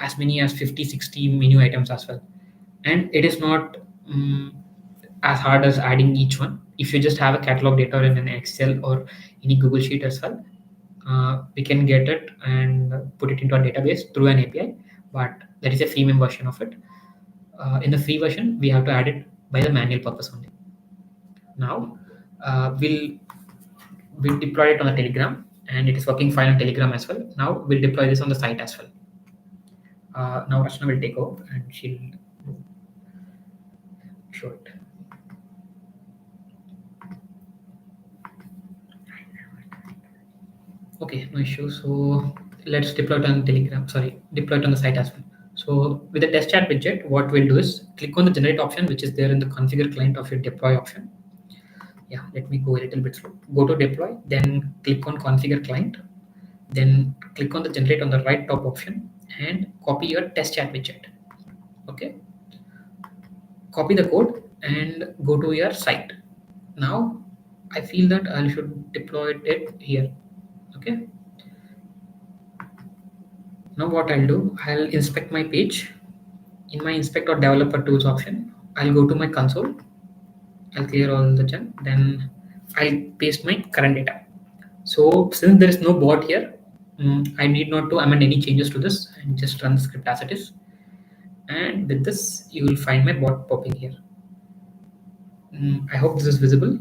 as many as 50-60 menu items as well. And it is not as hard as adding each one. If you just have a catalog data in an Excel or any Google Sheet as well, we can get it and put it into a database through an API. But that is a freemium version of it. In the free version, we have to add it by the manual purpose only. Now we'll deploy it on the Telegram, and it is working fine on Telegram as well. Now we'll deploy this on the site as well. Now Rachna will take over and she'll show it. Okay, no issue. So let's deploy it on Telegram. Sorry, deploy it on the site as well. So with the test chat widget, what we'll do is click on the generate option, which is there in the configure client of your deploy option. Yeah, let me go a little bit slow. Go to deploy, then click on configure client, then click on the generate on the right top option and copy your test chat widget. Okay, copy the code and go to your site. Now I feel that I should deploy it here. Okay, now what I'll do, I'll inspect my page. In my inspect or developer tools option, I'll go to my console, I'll clear all the gen, then I'll paste my current data. So since there is no bot here, I need not to amend any changes to this and just run the script as it is. And with this, you will find my bot popping here. I hope this is visible.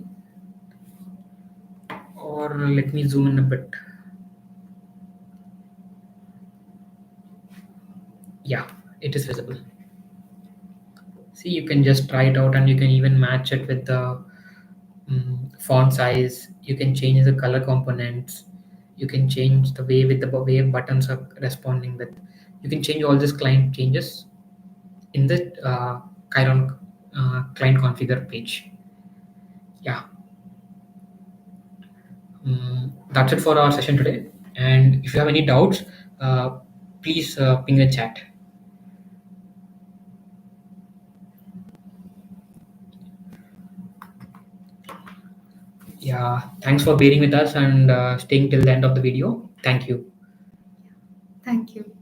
Or let me zoom in a bit. Yeah, it is visible. See, you can just try it out and you can even match it with the font size. You can change the color components. You can change the way with the way buttons are responding with. You can change all these client changes in the Kairon client configure page. Yeah, that's it for our session today. And if you have any doubts, uh, please ping a chat. Yeah, thanks for bearing with us and staying till the end of the video. Thank you. Thank you.